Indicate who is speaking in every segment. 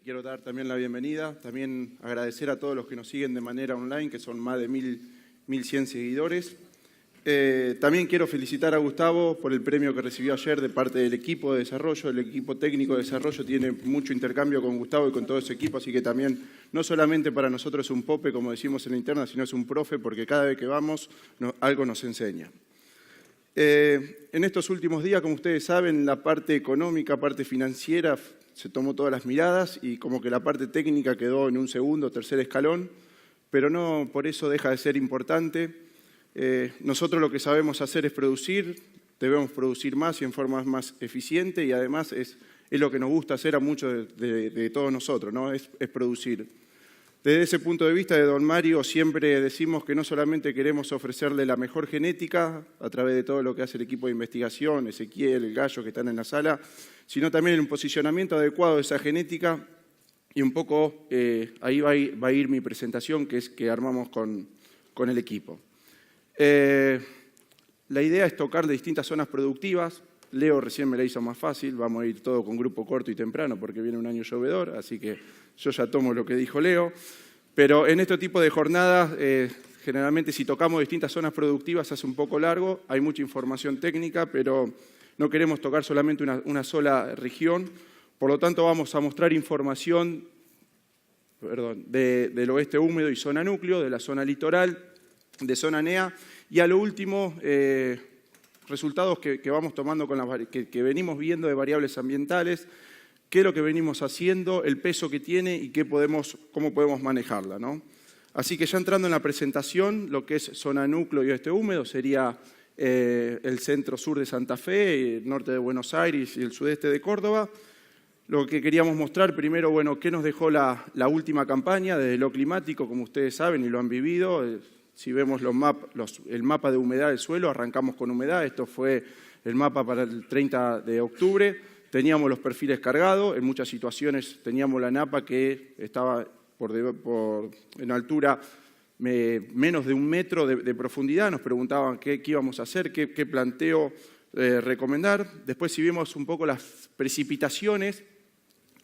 Speaker 1: Quiero dar también la bienvenida, también agradecer a todos los que nos siguen de manera online, que son más de 1.100 seguidores. También quiero felicitar a Gustavo por el premio que recibió ayer de parte del equipo de desarrollo. El equipo técnico de desarrollo tiene mucho intercambio con Gustavo y con todo ese equipo, así que también no solamente para nosotros es un pope, como decimos en la interna, sino es un profe, porque cada vez que vamos algo nos enseña. En estos últimos días, como ustedes saben, la parte económica, parte financiera, se tomó todas las miradas y como que la parte técnica quedó en un segundo o tercer escalón, pero no por eso deja de ser importante. Nosotros lo que sabemos hacer es producir, debemos producir más y en forma más eficiente y además es lo que nos gusta hacer a muchos de todos nosotros, ¿no? Es producir. Desde ese punto de vista de Don Mario siempre decimos que no solamente queremos ofrecerle la mejor genética a través de todo lo que hace el equipo de investigación, Ezequiel, el Gallo que están en la sala, sino también un posicionamiento adecuado de esa genética y un poco ahí va a ir mi presentación que armamos con el equipo. La idea es tocar de distintas zonas productivas. Leo recién me la hizo más fácil, vamos a ir todo con grupo corto y temprano porque viene un año llovedor, así que yo ya tomo lo que dijo Leo. Pero en este tipo de jornadas, generalmente si tocamos distintas zonas productivas se hace un poco largo, hay mucha información técnica, pero no queremos tocar solamente una sola región. Por lo tanto, vamos a mostrar información del oeste húmedo y zona núcleo, de la zona litoral, de zona NEA, y a lo último, resultados que vamos tomando que venimos viendo de variables ambientales, qué es lo que venimos haciendo, el peso que tiene y cómo podemos manejarla, ¿no? Así que ya entrando en la presentación, lo que es zona núcleo y oeste húmedo sería el centro-sur de Santa Fe, el norte de Buenos Aires y el sudeste de Córdoba. Lo que queríamos mostrar primero, bueno, qué nos dejó la última campaña desde lo climático, como ustedes saben y lo han vivido. Si vemos el mapa de humedad del suelo, arrancamos con humedad. Esto fue el mapa para el 30 de octubre. Teníamos los perfiles cargados. En muchas situaciones teníamos la napa que estaba en altura menos de 1 metro de profundidad. Nos preguntaban qué íbamos a hacer, qué planteo recomendar. Después, si vemos un poco las precipitaciones,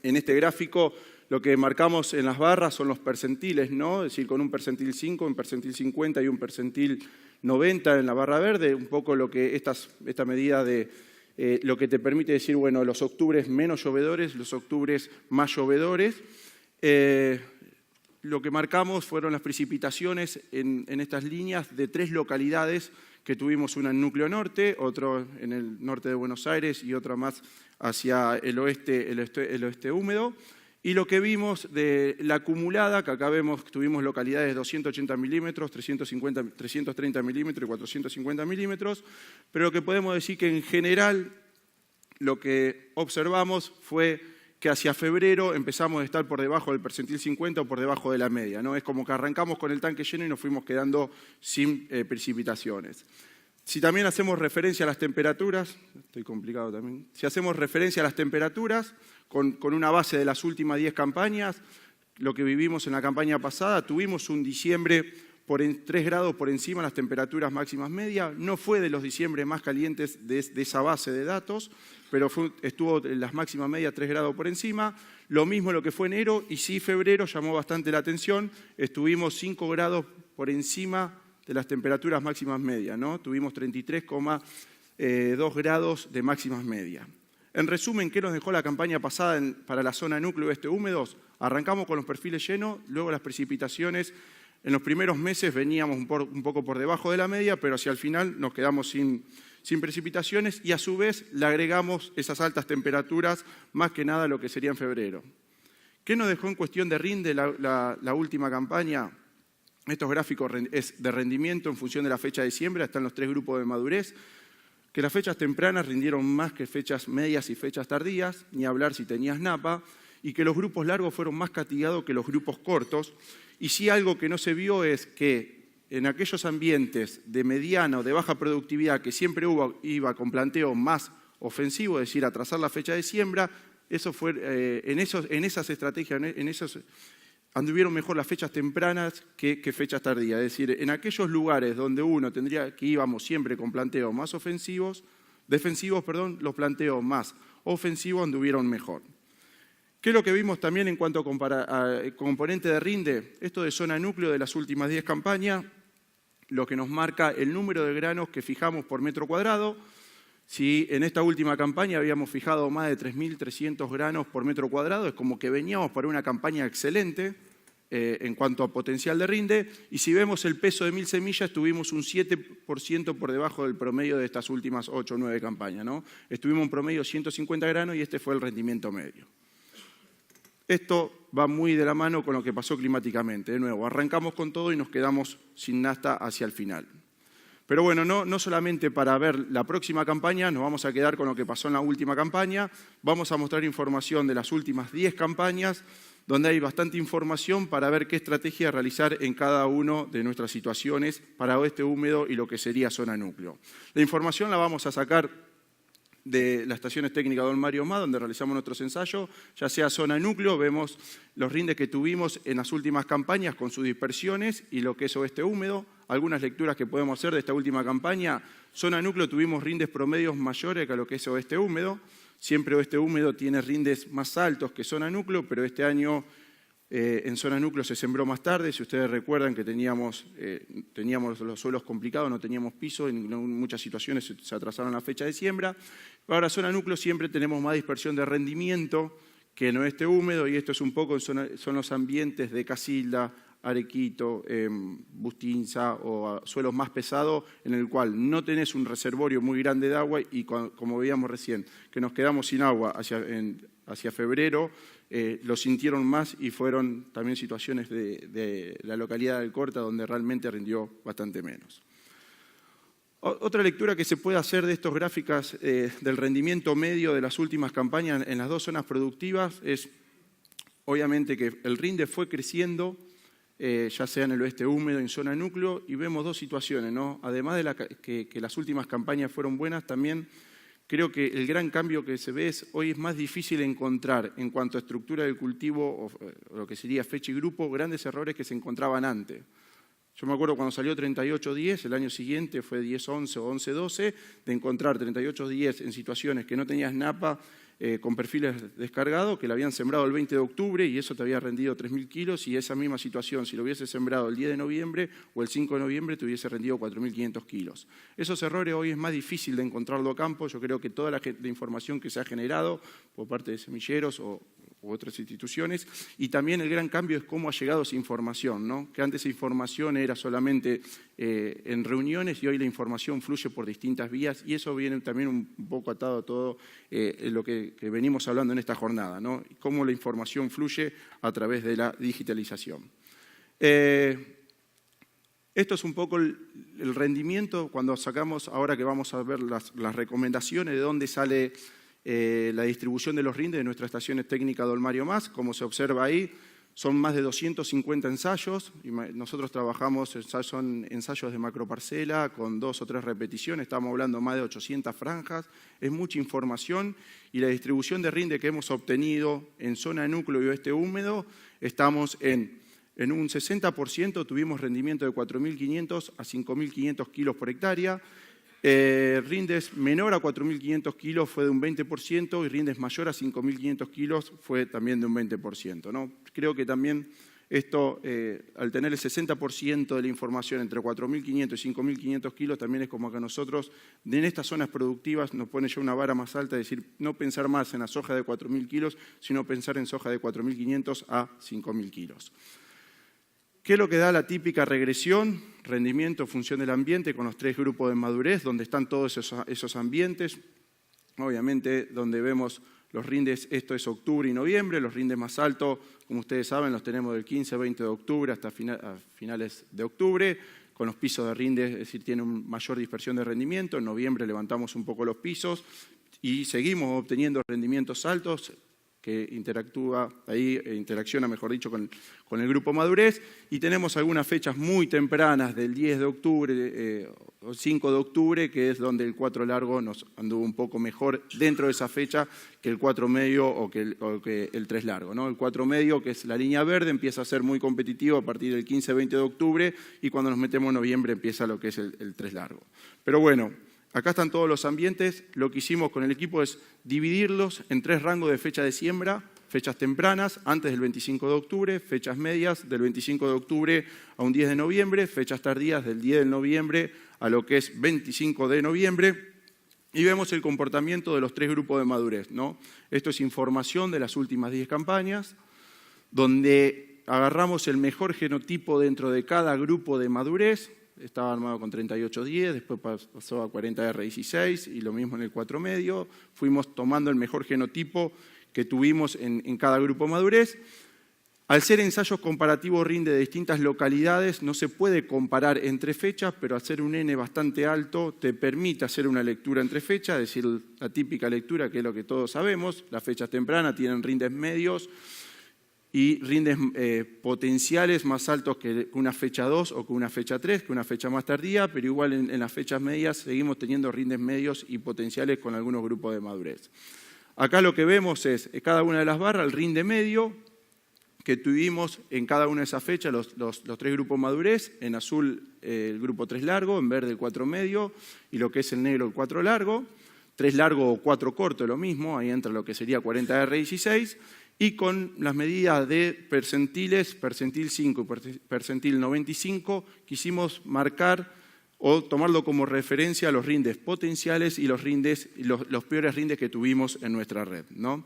Speaker 1: en este gráfico lo que marcamos en las barras son los percentiles, ¿no? Es decir, con un percentil 5, un percentil 50 y un percentil 90 en la barra verde, un poco lo que esta medida de lo que te permite decir, bueno, los octubres menos llovedores, los octubres más llovedores. Lo que marcamos fueron las precipitaciones en estas líneas de 3 localidades que tuvimos, una en núcleo norte, otro en el norte de Buenos Aires y otra más hacia el oeste húmedo. Y lo que vimos de la acumulada, que acá vemos que tuvimos localidades de 280 milímetros, 330 milímetros y 450 milímetros, pero lo que podemos decir que en general lo que observamos fue que hacia febrero empezamos a estar por debajo del percentil 50 o por debajo de la media, ¿no? Es como que arrancamos con el tanque lleno y nos fuimos quedando sin precipitaciones. Si también hacemos referencia a las temperaturas, estoy complicado también, si hacemos referencia a las temperaturas, con una base de las últimas 10 campañas, lo que vivimos en la campaña pasada, tuvimos un diciembre 3 grados por encima de las temperaturas máximas medias, no fue de los diciembres más calientes de esa base de datos, pero estuvo en las máximas medias 3 grados por encima, lo mismo lo que fue enero, y sí febrero llamó bastante la atención, estuvimos 5 grados por encima de las temperaturas máximas medias, ¿no? Tuvimos 33,2 grados de máximas medias. En resumen, ¿qué nos dejó la campaña pasada para la zona núcleo oeste húmedos? Arrancamos con los perfiles llenos, luego las precipitaciones. En los primeros meses veníamos un poco por debajo de la media, pero hacia el final nos quedamos sin precipitaciones y a su vez le agregamos esas altas temperaturas, más que nada lo que sería en febrero. ¿Qué nos dejó en cuestión de rinde la última campaña? Estos gráficos es de rendimiento en función de la fecha de siembra, están los 3 grupos de madurez, que las fechas tempranas rindieron más que fechas medias y fechas tardías, ni hablar si tenías napa, y que los grupos largos fueron más castigados que los grupos cortos. Y sí, algo que no se vio es que en aquellos ambientes de mediana o de baja productividad que siempre iba con planteo más ofensivo, es decir, atrasar la fecha de siembra, eso fue en esas estrategias, anduvieron mejor las fechas tempranas que fechas tardías. Es decir, en aquellos lugares donde íbamos siempre con planteos más defensivos, los planteos más ofensivos anduvieron mejor. ¿Qué es lo que vimos también en cuanto a componente de rinde? Esto de zona núcleo de las últimas 10 campañas, lo que nos marca el número de granos que fijamos por metro cuadrado. Si en esta última campaña habíamos fijado más de 3.300 granos por metro cuadrado, es como que veníamos para una campaña excelente en cuanto a potencial de rinde. Y si vemos el peso de 1.000 semillas, tuvimos un 7% por debajo del promedio de estas últimas 8 o 9 campañas, ¿no? Estuvimos en promedio 150 granos y este fue el rendimiento medio. Esto va muy de la mano con lo que pasó climáticamente. De nuevo, arrancamos con todo y nos quedamos sin nasta hacia el final. Pero bueno, no solamente para ver la próxima campaña, nos vamos a quedar con lo que pasó en la última campaña. Vamos a mostrar información de las últimas 10 campañas, donde hay bastante información para ver qué estrategia realizar en cada una de nuestras situaciones para oeste húmedo y lo que sería zona núcleo. La información la vamos a sacar de las estaciones técnicas Don Mario Mas, donde realizamos nuestros ensayos, ya sea zona núcleo, vemos los rindes que tuvimos en las últimas campañas con sus dispersiones y lo que es oeste húmedo. Algunas lecturas que podemos hacer de esta última campaña, zona núcleo tuvimos rindes promedios mayores que a lo que es oeste húmedo. Siempre oeste húmedo tiene rindes más altos que zona núcleo, pero este año en zona núcleo se sembró más tarde. Si ustedes recuerdan que teníamos los suelos complicados, no teníamos piso, en muchas situaciones se atrasaron la fecha de siembra. Ahora, zona núcleo siempre tenemos más dispersión de rendimiento que en oeste húmedo, y esto es un poco, son los ambientes de Casilda, Arequito, Bustinza o suelos más pesados, en el cual no tenés un reservorio muy grande de agua y como veíamos recién, que nos quedamos sin agua hacia febrero, lo sintieron más y fueron también situaciones de la localidad de Alcorta donde realmente rindió bastante menos. Otra lectura que se puede hacer de estas gráficas del rendimiento medio de las últimas campañas en las dos zonas productivas es, obviamente, que el rinde fue creciendo, ya sea en el oeste húmedo, en zona núcleo, y vemos dos situaciones, ¿no? Además de que las últimas campañas fueron buenas, también creo que el gran cambio que se ve es hoy es más difícil encontrar en cuanto a estructura del cultivo, o lo que sería fecha y grupo, grandes errores que se encontraban antes. Yo me acuerdo cuando salió 38-10, el año siguiente fue 10-11 o 11-12, de encontrar 38-10 en situaciones que no tenías napa, con perfiles descargados, que la habían sembrado el 20 de octubre y eso te había rendido 3.000 kilos, y esa misma situación, si lo hubiese sembrado el 10 de noviembre o el 5 de noviembre, te hubiese rendido 4.500 kilos. Esos errores hoy es más difícil de encontrarlo a campo. Yo creo que toda la información que se ha generado por parte de semilleros u otras instituciones, y también el gran cambio es cómo ha llegado esa información, ¿no? Que antes esa información era solamente en reuniones y hoy la información fluye por distintas vías, y eso viene también un poco atado a todo lo que venimos hablando en esta jornada, ¿no? Cómo la información fluye a través de la digitalización. Esto es un poco el rendimiento cuando sacamos, ahora que vamos a ver las recomendaciones de dónde sale la distribución de los rindes de nuestras estaciones técnicas Don Mario Mas. Como se observa ahí, son más de 250 ensayos. Y nosotros trabajamos, son ensayos de macroparcela con 2 o 3 repeticiones, estamos hablando más de 800 franjas, es mucha información, y la distribución de rinde que hemos obtenido en zona núcleo y oeste húmedo, estamos en un 60%, tuvimos rendimiento de 4.500 a 5.500 kilos por hectárea. Rindes menor a 4.500 kilos fue de un 20% y rindes mayor a 5.500 kilos fue también de un 20%, ¿no? Creo que también esto, al tener el 60% de la información entre 4.500 y 5.500 kilos, también es como que a nosotros, en estas zonas productivas, nos pone ya una vara más alta, es decir, no pensar más en la soja de 4.000 kilos, sino pensar en soja de 4.500 a 5.000 kilos. ¿Qué es lo que da la típica regresión? Rendimiento, función del ambiente, con los 3 grupos de madurez, donde están todos esos ambientes. Obviamente, donde vemos los rindes, esto es octubre y noviembre, los rindes más altos, como ustedes saben, los tenemos del 15 al 20 de octubre hasta finales de octubre, con los pisos de rinde, es decir, tiene una mayor dispersión de rendimiento. En noviembre levantamos un poco los pisos y seguimos obteniendo rendimientos altos, que interacciona, mejor dicho, con el grupo madurez, y tenemos algunas fechas muy tempranas del 10 de octubre o 5 de octubre, que es donde el 4 largo nos anduvo un poco mejor dentro de esa fecha que el 4 medio o que el 3 largo, ¿no? El 4 medio, que es la línea verde, empieza a ser muy competitivo a partir del 15-20 de octubre, y cuando nos metemos en noviembre empieza lo que es el 3 largo. Pero bueno, acá están todos los ambientes. Lo que hicimos con el equipo es dividirlos en 3 rangos de fecha de siembra fechas tempranas antes del 25 de octubre, fechas medias del 25 de octubre a un 10 de noviembre, fechas tardías del 10 de noviembre a lo que es 25 de noviembre, y vemos el comportamiento de los 3 grupos de madurez, ¿no? Esto es información de las últimas 10 campañas, donde agarramos el mejor genotipo dentro de cada grupo de madurez. Estaba armado con 38-10, después pasó a 40R16 y lo mismo en el 4 medio. Fuimos tomando el mejor genotipo que tuvimos en cada grupo de madurez. Al ser ensayos comparativos rinde de distintas localidades, no se puede comparar entre fechas, pero al ser un N bastante alto te permite hacer una lectura entre fechas, es decir, la típica lectura que es lo que todos sabemos. Las fechas tempranas tienen rindes medios y rindes potenciales más altos que una fecha 2 o que una fecha 3, que una fecha más tardía, pero igual en las fechas medias seguimos teniendo rindes medios y potenciales con algunos grupos de madurez. Acá lo que vemos es cada una de las barras, el rinde medio que tuvimos en cada una de esas fechas, los 3 grupos de madurez, en azul el grupo 3 largo, en verde el 4 medio y lo que es el negro el 4 largo, 3 largo o 4 corto lo mismo, ahí entra lo que sería 40R16, y con las medidas de percentiles, percentil 5 y percentil 95, quisimos marcar o tomarlo como referencia a los rindes potenciales y los peores rindes que tuvimos en nuestra red, ¿no?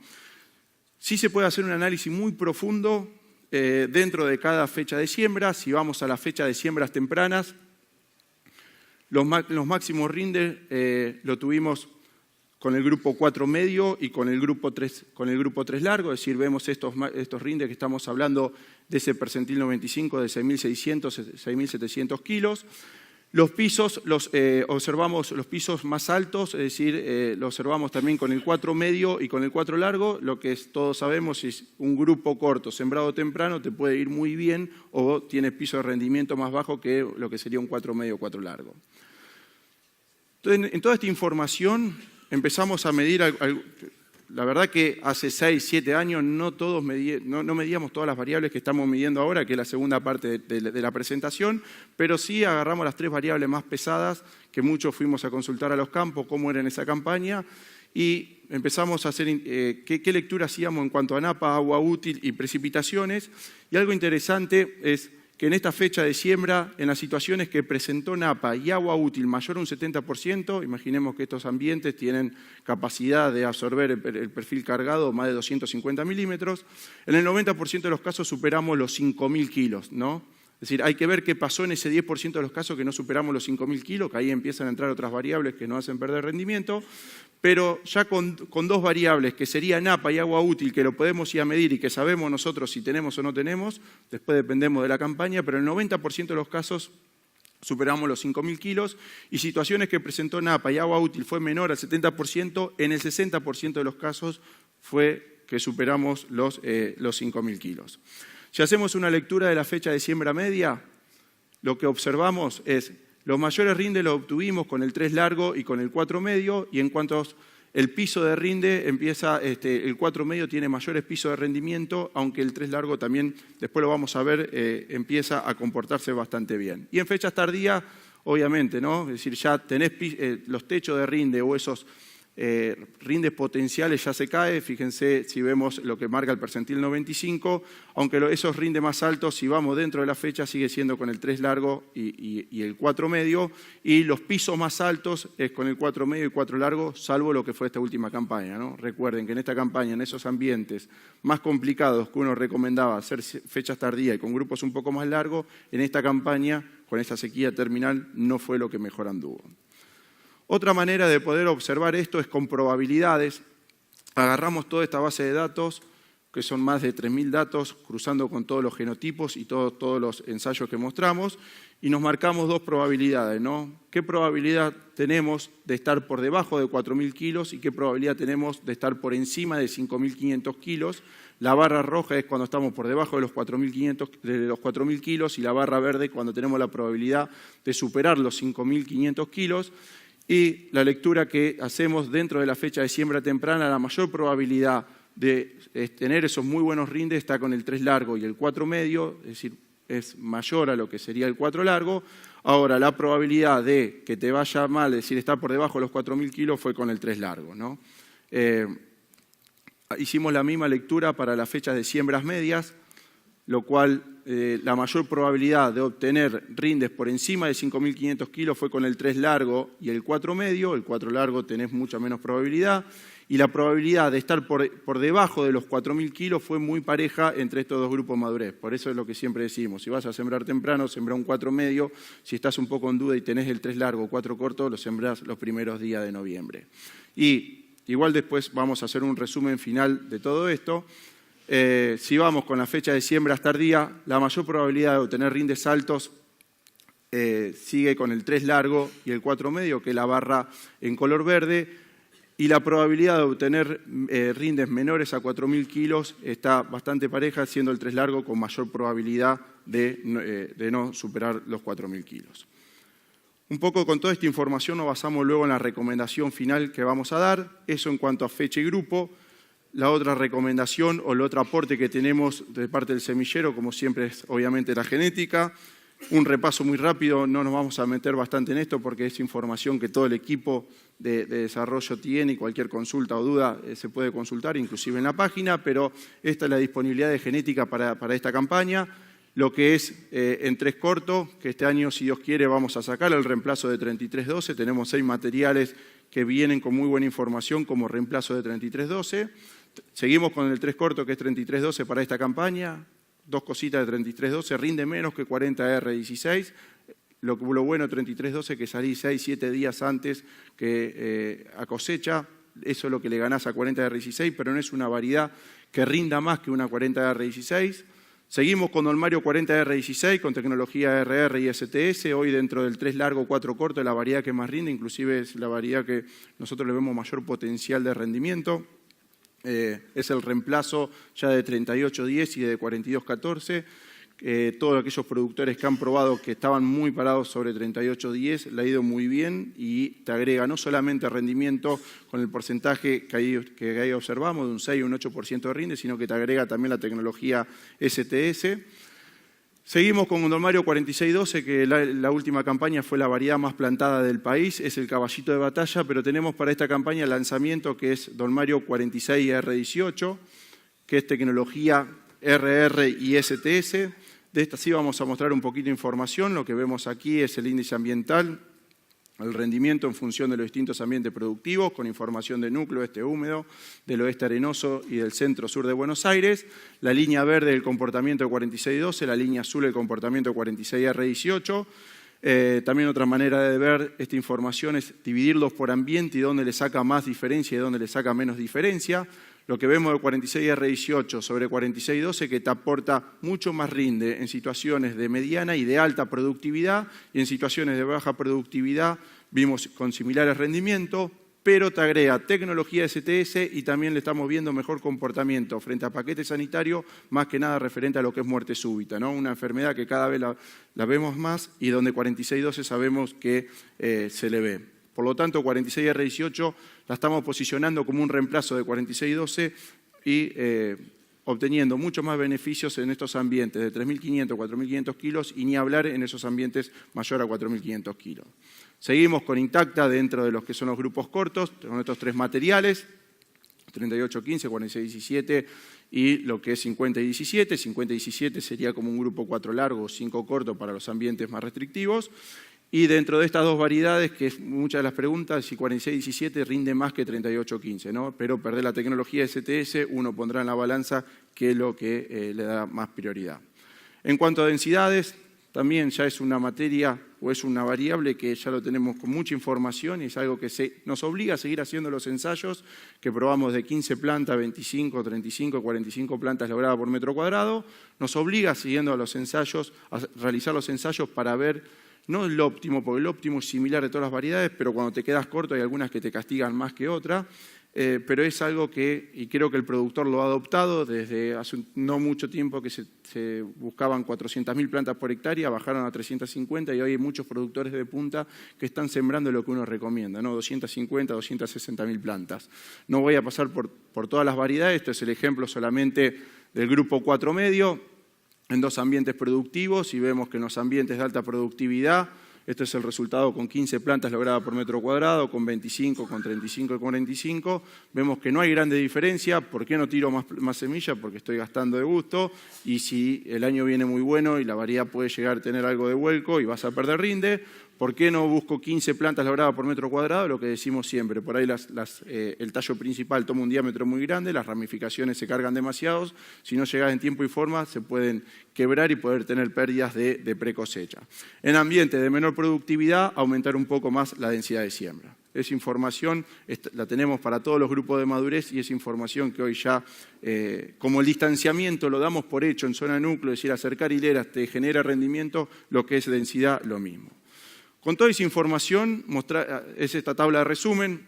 Speaker 1: Sí se puede hacer un análisis muy profundo dentro de cada fecha de siembra. Si vamos a la fecha de siembras tempranas, los máximos rindes lo tuvimos con el grupo 4 medio y con el grupo 3 largo, es decir, vemos estos rindes que estamos hablando de ese percentil 95 de 6.600, 6.700 kilos. Los pisos, observamos los pisos más altos, es decir, lo observamos también con el 4 medio y con el 4 largo. Lo que todos sabemos es un grupo corto sembrado temprano te puede ir muy bien o tiene piso de rendimiento más bajo que lo que sería un 4 medio o 4 largo. Entonces, en toda esta información empezamos a medir, la verdad que hace 6, 7 años no medíamos todas las variables que estamos midiendo ahora, que es la segunda parte de la presentación, pero sí agarramos las 3 variables más pesadas, que muchos fuimos a consultar a los campos, cómo era en esa campaña, y empezamos a hacer qué lectura hacíamos en cuanto a napa, agua útil y precipitaciones. Y algo interesante es que en esta fecha de siembra, en las situaciones que presentó napa y agua útil mayor a un 70%, imaginemos que estos ambientes tienen capacidad de absorber el perfil cargado más de 250 milímetros, en el 90% de los casos superamos los 5.000 kilos, ¿no? Es decir, hay que ver qué pasó en ese 10% de los casos que no superamos los 5.000 kilos, que ahí empiezan a entrar otras variables que nos hacen perder rendimiento, pero ya con 2 variables, que sería napa y agua útil, que lo podemos ir a medir y que sabemos nosotros si tenemos o no tenemos, después dependemos de la campaña, pero en el 90% de los casos superamos los 5.000 kilos, y situaciones que presentó napa y agua útil fue menor al 70%, en el 60% de los casos fue que superamos los 5.000 kilos. Si hacemos una lectura de la fecha de siembra media, lo que observamos es los mayores rindes los obtuvimos con el 3 largo y con el 4 medio, y en cuanto el piso de rinde empieza, el 4 medio tiene mayores pisos de rendimiento, aunque el 3 largo también, después lo vamos a ver, empieza a comportarse bastante bien. Y en fechas tardías, obviamente, ¿no? Es decir, ya tenés los techos de rinde o esos rindes potenciales ya se cae. Fíjense si vemos lo que marca el percentil 95, aunque esos rindes más altos, si vamos dentro de la fecha, sigue siendo con el 3 largo y el 4 medio, y los pisos más altos es con el 4 medio y 4 largo, salvo lo que fue esta última campaña, ¿no? Recuerden que en esta campaña, en esos ambientes más complicados que uno recomendaba hacer fechas tardías y con grupos un poco más largos, en esta campaña, con esta sequía terminal, no fue lo que mejor anduvo. Otra manera de poder observar esto es con probabilidades. Agarramos toda esta base de datos, que son más de 3.000 datos, cruzando con todos los genotipos y todos los ensayos que mostramos, y nos marcamos 2 probabilidades, ¿no? ¿Qué probabilidad tenemos de estar por debajo de 4.000 kilos y qué probabilidad tenemos de estar por encima de 5.500 kilos? La barra roja es cuando estamos por debajo de los 4.000 kilos y la barra verde cuando tenemos la probabilidad de superar los 5.500 kilos. Y la lectura que hacemos dentro de la fecha de siembra temprana, la mayor probabilidad de tener esos muy buenos rindes está con el 3 largo y el 4 medio, es decir, es mayor a lo que sería el 4 largo. Ahora, la probabilidad de que te vaya mal, es decir, estar por debajo de los 4.000 kilos, fue con el 3 largo, ¿no? hicimos la misma lectura para las fechas de siembras medias, lo cual la mayor probabilidad de obtener rindes por encima de 5.500 kilos fue con el 3 largo y el 4 medio. El 4 largo tenés mucha menos probabilidad. Y la probabilidad de estar por debajo de los 4.000 kilos fue muy pareja entre estos dos grupos de madurez. Por eso es lo que siempre decimos. Si vas a sembrar temprano, sembrá un 4 medio. Si estás un poco en duda y tenés el 3 largo o 4 corto, lo sembrás los primeros días de noviembre. Y igual después vamos a hacer un resumen final de todo esto. Si vamos con la fecha de siembras tardía, la mayor probabilidad de obtener rindes altos sigue con el 3 largo y el 4 medio, que es la barra en color verde, y la probabilidad de obtener rindes menores a 4.000 kilos está bastante pareja, siendo el 3 largo con mayor probabilidad de no superar los 4.000 kilos. Un poco con toda esta información nos basamos luego en la recomendación final que vamos a dar, eso en cuanto a fecha y grupo. La otra recomendación o el otro aporte que tenemos de parte del semillero, como siempre, es obviamente la genética. Un repaso muy rápido, no nos vamos a meter bastante en esto porque es información que todo el equipo de desarrollo tiene y cualquier consulta o duda se puede consultar, inclusive en la página, pero esta es la disponibilidad de genética para esta campaña. Lo que es en 3 corto, que este año, si Dios quiere, vamos a sacar el reemplazo de 3312. Tenemos 6 materiales que vienen con muy buena información como reemplazo de 3312. Seguimos con el 3 corto, que es 3312 para esta campaña. 2 cositas de 3312, rinde menos que 40R16. Lo bueno de 3312 es que salís 6-7 días antes que a cosecha. Eso es lo que le ganás a 40R16, pero no es una variedad que rinda más que una 40R16. Seguimos con Dolmario 40R16 con tecnología RR y STS. Hoy dentro del 3 largo, 4 corto es la variedad que más rinde, inclusive es la variedad que nosotros le vemos mayor potencial de rendimiento. Es el reemplazo ya de 3810 y de 4214. Todos aquellos productores que han probado que estaban muy parados sobre 3810 le ha ido muy bien y te agrega no solamente rendimiento con el porcentaje que ahí observamos de un 6 o un 8% de rinde, sino que te agrega también la tecnología STS. Seguimos con Dolmario 4612, que la última campaña fue la variedad más plantada del país, es el caballito de batalla, pero tenemos para esta campaña el lanzamiento que es Dolmario 46R18, que es tecnología RR y STS. De esta sí vamos a mostrar un poquito de información. Lo que vemos aquí es el índice ambiental, el rendimiento en función de los distintos ambientes productivos, con información de núcleo, este húmedo, del oeste arenoso y del centro-sur de Buenos Aires. La línea verde del comportamiento de 4612, la línea azul el comportamiento de 46R18. También otra manera de ver esta información es dividirlos por ambiente y dónde le saca más diferencia y dónde le saca menos diferencia. Lo que vemos de 46R18 sobre 4612 que te aporta mucho más rinde en situaciones de mediana y de alta productividad, y en situaciones de baja productividad vimos con similares rendimientos, pero te agrega tecnología STS y también le estamos viendo mejor comportamiento frente a paquete sanitario, más que nada referente a lo que es muerte súbita, ¿no? Una enfermedad que cada vez la vemos más y donde 4612 sabemos que se le ve. Por lo tanto, 46R18 la estamos posicionando como un reemplazo de 4612 y obteniendo muchos más beneficios en estos ambientes de 3.500 a 4.500 kilos y ni hablar en esos ambientes mayor a 4.500 kilos. Seguimos con Intacta dentro de los que son los grupos cortos, con estos 3 materiales, 3815, 4617 y lo que es 5017. 5017 sería como un grupo 4 largo o 5 corto para los ambientes más restrictivos. Y dentro de estas 2 variedades, que es muchas de las preguntas, si 4617 rinde más que 3815, ¿no? Pero perder la tecnología STS, uno pondrá en la balanza qué es lo que le da más prioridad. En cuanto a densidades, también ya es una materia o es una variable que ya lo tenemos con mucha información y es algo que nos obliga a seguir haciendo los ensayos que probamos de 15 plantas, 25, 35, 45 plantas logradas por metro cuadrado. Nos obliga siguiendo a los ensayos, a realizar los ensayos para ver no el óptimo, porque el óptimo es similar de todas las variedades, pero cuando te quedas corto hay algunas que te castigan más que otras, pero es algo que, y creo que el productor lo ha adoptado desde hace no mucho tiempo que se buscaban 400.000 plantas por hectárea, bajaron a 350 y hoy hay muchos productores de punta que están sembrando lo que uno recomienda, ¿no? 250, 260.000 plantas. No voy a pasar por todas las variedades, este es el ejemplo solamente del grupo 4 medio, en 2 ambientes productivos y vemos que en los ambientes de alta productividad Este es el resultado con 15 plantas logradas por metro cuadrado, con 25, con 35 y 45. Vemos que no hay grande diferencia. ¿Por qué no tiro más semillas? Porque estoy gastando de gusto. Y si el año viene muy bueno y la variedad puede llegar a tener algo de vuelco y vas a perder rinde, ¿por qué no busco 15 plantas logradas por metro cuadrado? Lo que decimos siempre, por ahí el tallo principal toma un diámetro muy grande, las ramificaciones se cargan demasiados, si no llegas en tiempo y forma se pueden quebrar y poder tener pérdidas de precosecha. En ambientes de menor productividad, aumentar un poco más la densidad de siembra. Esa información la tenemos para todos los grupos de madurez y es información que hoy ya, como el distanciamiento lo damos por hecho en zona núcleo, es decir, acercar hileras te genera rendimiento, lo que es densidad, lo mismo. Con toda esa información, es esta tabla de resumen.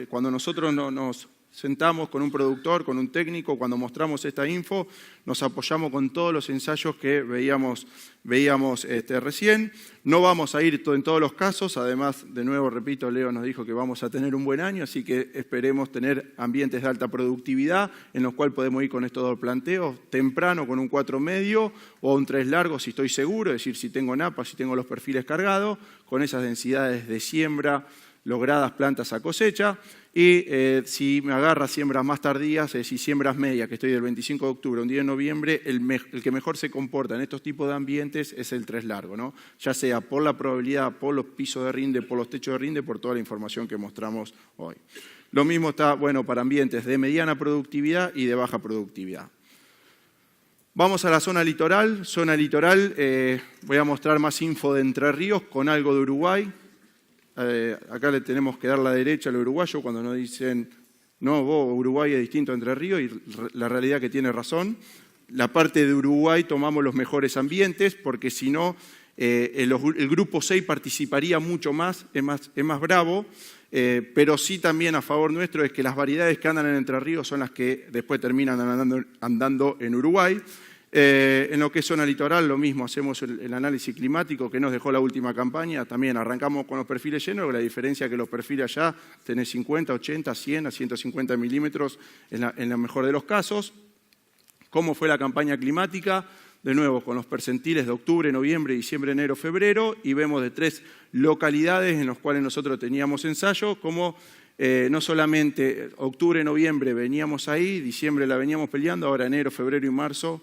Speaker 1: Cuando nosotros nos sentamos con un productor, con un técnico, cuando mostramos esta info, nos apoyamos con todos los ensayos que veíamos recién. No vamos a ir en todos los casos, además, de nuevo, repito, Leo nos dijo que vamos a tener un buen año, así que esperemos tener ambientes de alta productividad, en los cuales podemos ir con estos dos planteos, temprano con un 4 medio o un 3 largo, si estoy seguro, es decir, si tengo napa, si tengo los perfiles cargados, con esas densidades de siembra logradas plantas a cosecha, y si me agarra siembras más tardías, es decir, siembras medias, que estoy del 25 de octubre a un día de noviembre, el que mejor se comporta en estos tipos de ambientes es el 3 largo, ¿no? Ya sea por la probabilidad, por los pisos de rinde, por los techos de rinde, por toda la información que mostramos hoy. Lo mismo está bueno para ambientes de mediana productividad y de baja productividad. Vamos a la zona litoral. Zona litoral, voy a mostrar más info de Entre Ríos con algo de Uruguay. Acá le tenemos que dar la derecha al uruguayo cuando nos dicen, no, vos, Uruguay es distinto a Entre Ríos, y la realidad que tiene razón. La parte de Uruguay tomamos los mejores ambientes, porque si no, el grupo 6 participaría mucho más, es más bravo, pero sí también a favor nuestro es que las variedades que andan en Entre Ríos son las que después terminan andando en Uruguay. En lo que es zona litoral, lo mismo, hacemos el análisis climático que nos dejó la última campaña. También arrancamos con los perfiles llenos, la diferencia es que los perfiles allá tenés 50, 80, 100 a 150 milímetros en la mejor de los casos. ¿Cómo fue la campaña climática? De nuevo, con los percentiles de octubre, noviembre, diciembre, enero, febrero, y vemos de 3 localidades en las cuales nosotros teníamos ensayo, como no solamente octubre, noviembre veníamos ahí, diciembre la veníamos peleando, ahora enero, febrero y marzo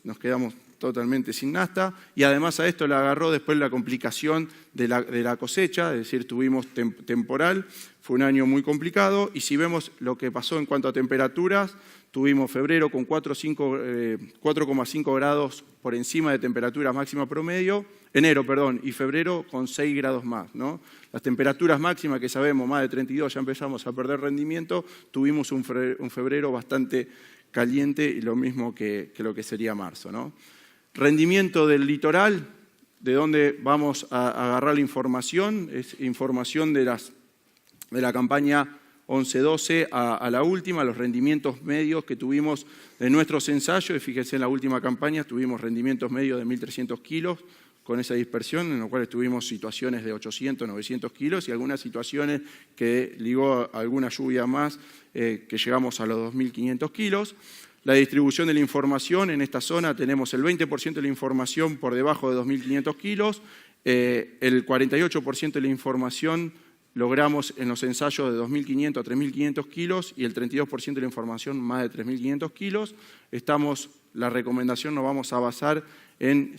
Speaker 1: nos quedamos totalmente sin nasta, y además a esto le agarró después la complicación de la cosecha, es decir, tuvimos temporal, fue un año muy complicado, y si vemos lo que pasó en cuanto a temperaturas, tuvimos febrero con 4,5 grados por encima de temperatura máxima promedio, enero, perdón, y febrero con 6 grados más, ¿no? Las temperaturas máximas que sabemos, más de 32, ya empezamos a perder rendimiento, tuvimos un febrero bastante caliente y lo mismo que lo que sería marzo, ¿no? Rendimiento del litoral, de donde vamos a agarrar la información, es información de la campaña 11-12 a la última, los rendimientos medios que tuvimos de nuestros ensayos, y fíjense en la última campaña tuvimos rendimientos medios de 1.300 kilos con esa dispersión, en los cuales tuvimos situaciones de 800, 900 kilos y algunas situaciones que ligó a alguna lluvia más, que llegamos a los 2.500 kilos. La distribución de la información, en esta zona tenemos el 20% de la información por debajo de 2.500 kilos, el 48% de la información logramos en los ensayos de 2.500 a 3.500 kilos y el 32% de la información más de 3.500 kilos. La recomendación nos vamos a basar en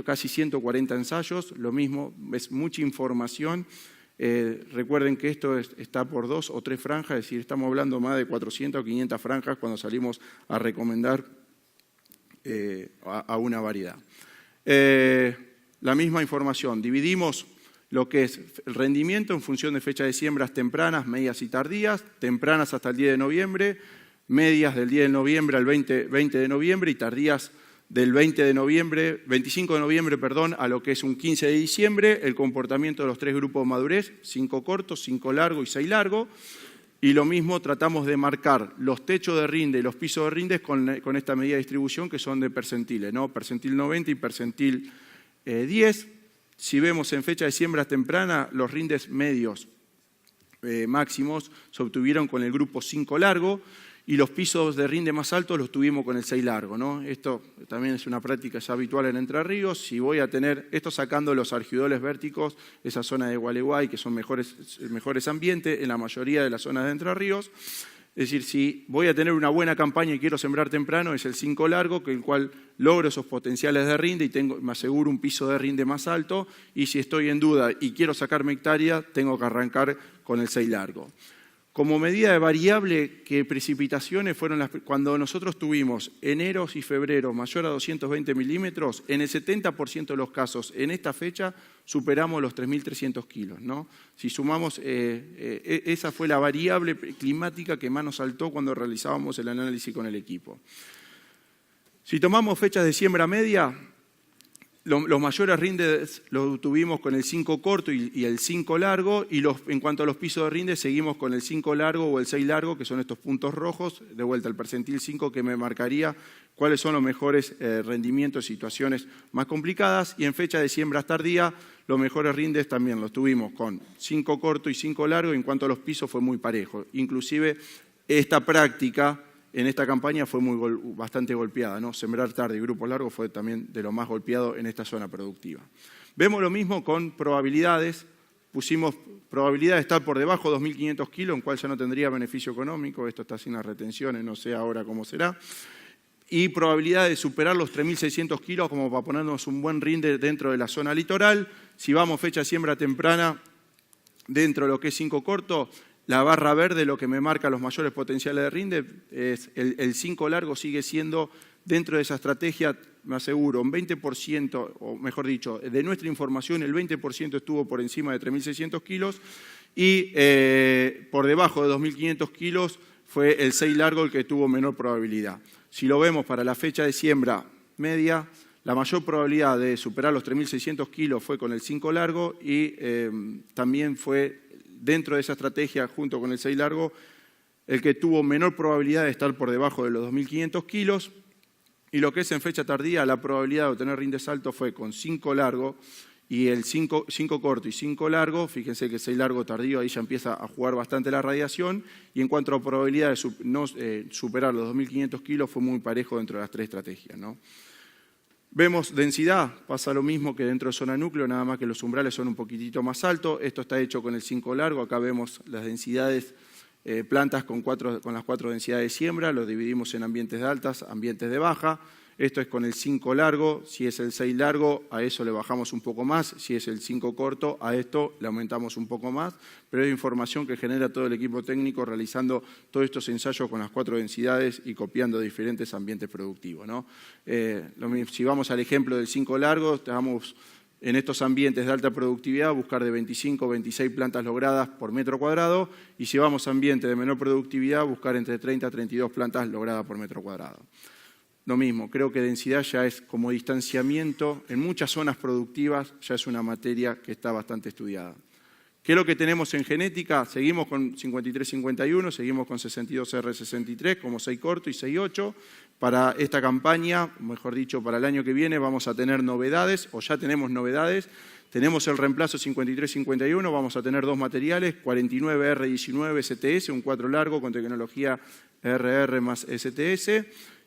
Speaker 1: casi 140 ensayos, lo mismo, es mucha información. Recuerden que esto está por 2 o 3 franjas, es decir, estamos hablando más de 400 o 500 franjas cuando salimos a recomendar a una variedad. La misma información, dividimos lo que es el rendimiento en función de fecha de siembras tempranas, medias y tardías, tempranas hasta el 10 de noviembre, medias del 10 de noviembre al 20 de noviembre y tardías del 25 de noviembre, a lo que es un 15 de diciembre, el comportamiento de los 3 grupos de madurez, 5 cortos, 5 largo y 6 largo, y lo mismo tratamos de marcar los techos de rinde y los pisos de rinde con esta medida de distribución que son de percentiles, ¿no? Percentil 90 y percentil 10. Si vemos en fecha de siembra temprana, los rindes medios máximos se obtuvieron con el grupo 5 largo, y los pisos de rinde más altos los tuvimos con el 6 largo, ¿no? Esto también es una práctica ya habitual en Entre Ríos. Si voy a tener, esto sacando los argidoles vérticos, esa zona de Gualeguay, que son mejores ambientes en la mayoría de las zonas de Entre Ríos. Es decir, si voy a tener una buena campaña y quiero sembrar temprano, es el 5 largo, con el cual logro esos potenciales de rinde y me aseguro un piso de rinde más alto. Y si estoy en duda y quiero sacarme hectárea, tengo que arrancar con el 6 largo. Como medida de variable, que precipitaciones fueron cuando nosotros tuvimos enero y febrero mayor a 220 milímetros, en el 70% de los casos en esta fecha superamos los 3.300 kilos, ¿no? Si sumamos, esa fue la variable climática que más nos saltó cuando realizábamos el análisis con el equipo. Si tomamos fechas de siembra media, los mayores rindes los tuvimos con el 5 corto y el 5 largo, y en cuanto a los pisos de rinde seguimos con el 5 largo o el 6 largo, que son estos puntos rojos, de vuelta el percentil 5 que me marcaría cuáles son los mejores rendimientos, situaciones más complicadas, y en fecha de siembra tardía los mejores rindes también los tuvimos con 5 corto y 5 largo, y en cuanto a los pisos fue muy parejo. Inclusive esta práctica en esta campaña fue bastante golpeada, ¿no? Sembrar tarde y grupos largos fue también de lo más golpeado en esta zona productiva. Vemos lo mismo con probabilidades. Pusimos probabilidad de estar por debajo de 2.500 kilos, en cual ya no tendría beneficio económico. Esto está sin las retenciones, no sé ahora cómo será. Y probabilidad de superar los 3.600 kilos, como para ponernos un buen rinde dentro de la zona litoral. Si vamos fecha de siembra temprana, dentro de lo que es 5 corto, la barra verde, lo que me marca los mayores potenciales de rinde, es el 5 largo sigue siendo, dentro de esa estrategia, me aseguro, un 20%, o mejor dicho, de nuestra información, el 20% estuvo por encima de 3.600 kilos y por debajo de 2.500 kilos fue el 6 largo el que tuvo menor probabilidad. Si lo vemos para la fecha de siembra media, la mayor probabilidad de superar los 3.600 kilos fue con el 5 largo y también fue dentro de esa estrategia, junto con el 6 largo, el que tuvo menor probabilidad de estar por debajo de los 2.500 kilos. Y lo que es en fecha tardía, la probabilidad de obtener rindes altos fue con 5 largo y el 5 corto y 5 largo. Fíjense que el 6 largo tardío ahí ya empieza a jugar bastante la radiación. Y en cuanto a probabilidad de no superar los 2.500 kilos, fue muy parejo dentro de las tres estrategias, ¿no? Vemos densidad, pasa lo mismo que dentro de zona núcleo, nada más que los umbrales son un poquitito más altos. Esto está hecho con el 5 largo, acá vemos las densidades, plantas con las 4 densidades de siembra, los dividimos en ambientes de altas, ambientes de baja. Esto es con el 5 largo, si es el 6 largo, a eso le bajamos un poco más, si es el 5 corto, a esto le aumentamos un poco más, pero es información que genera todo el equipo técnico realizando todos estos ensayos con las 4 densidades y copiando diferentes ambientes productivos, ¿no? Si vamos al ejemplo del 5 largo, estamos en estos ambientes de alta productividad buscar de 25 o 26 plantas logradas por metro cuadrado, y si vamos a ambientes de menor productividad buscar entre 30 a 32 plantas logradas por metro cuadrado. Lo mismo, creo que densidad ya es como distanciamiento, en muchas zonas productivas ya es una materia que está bastante estudiada. ¿Qué es lo que tenemos en genética? Seguimos con 53-51, seguimos con 62R63 como 6 corto y 6-8. Para esta campaña, mejor dicho, para el año que viene vamos a tener novedades, o ya tenemos novedades. Tenemos el reemplazo 53-51, vamos a tener 2 materiales, 49R19 STS, un 4 largo con tecnología RR más STS,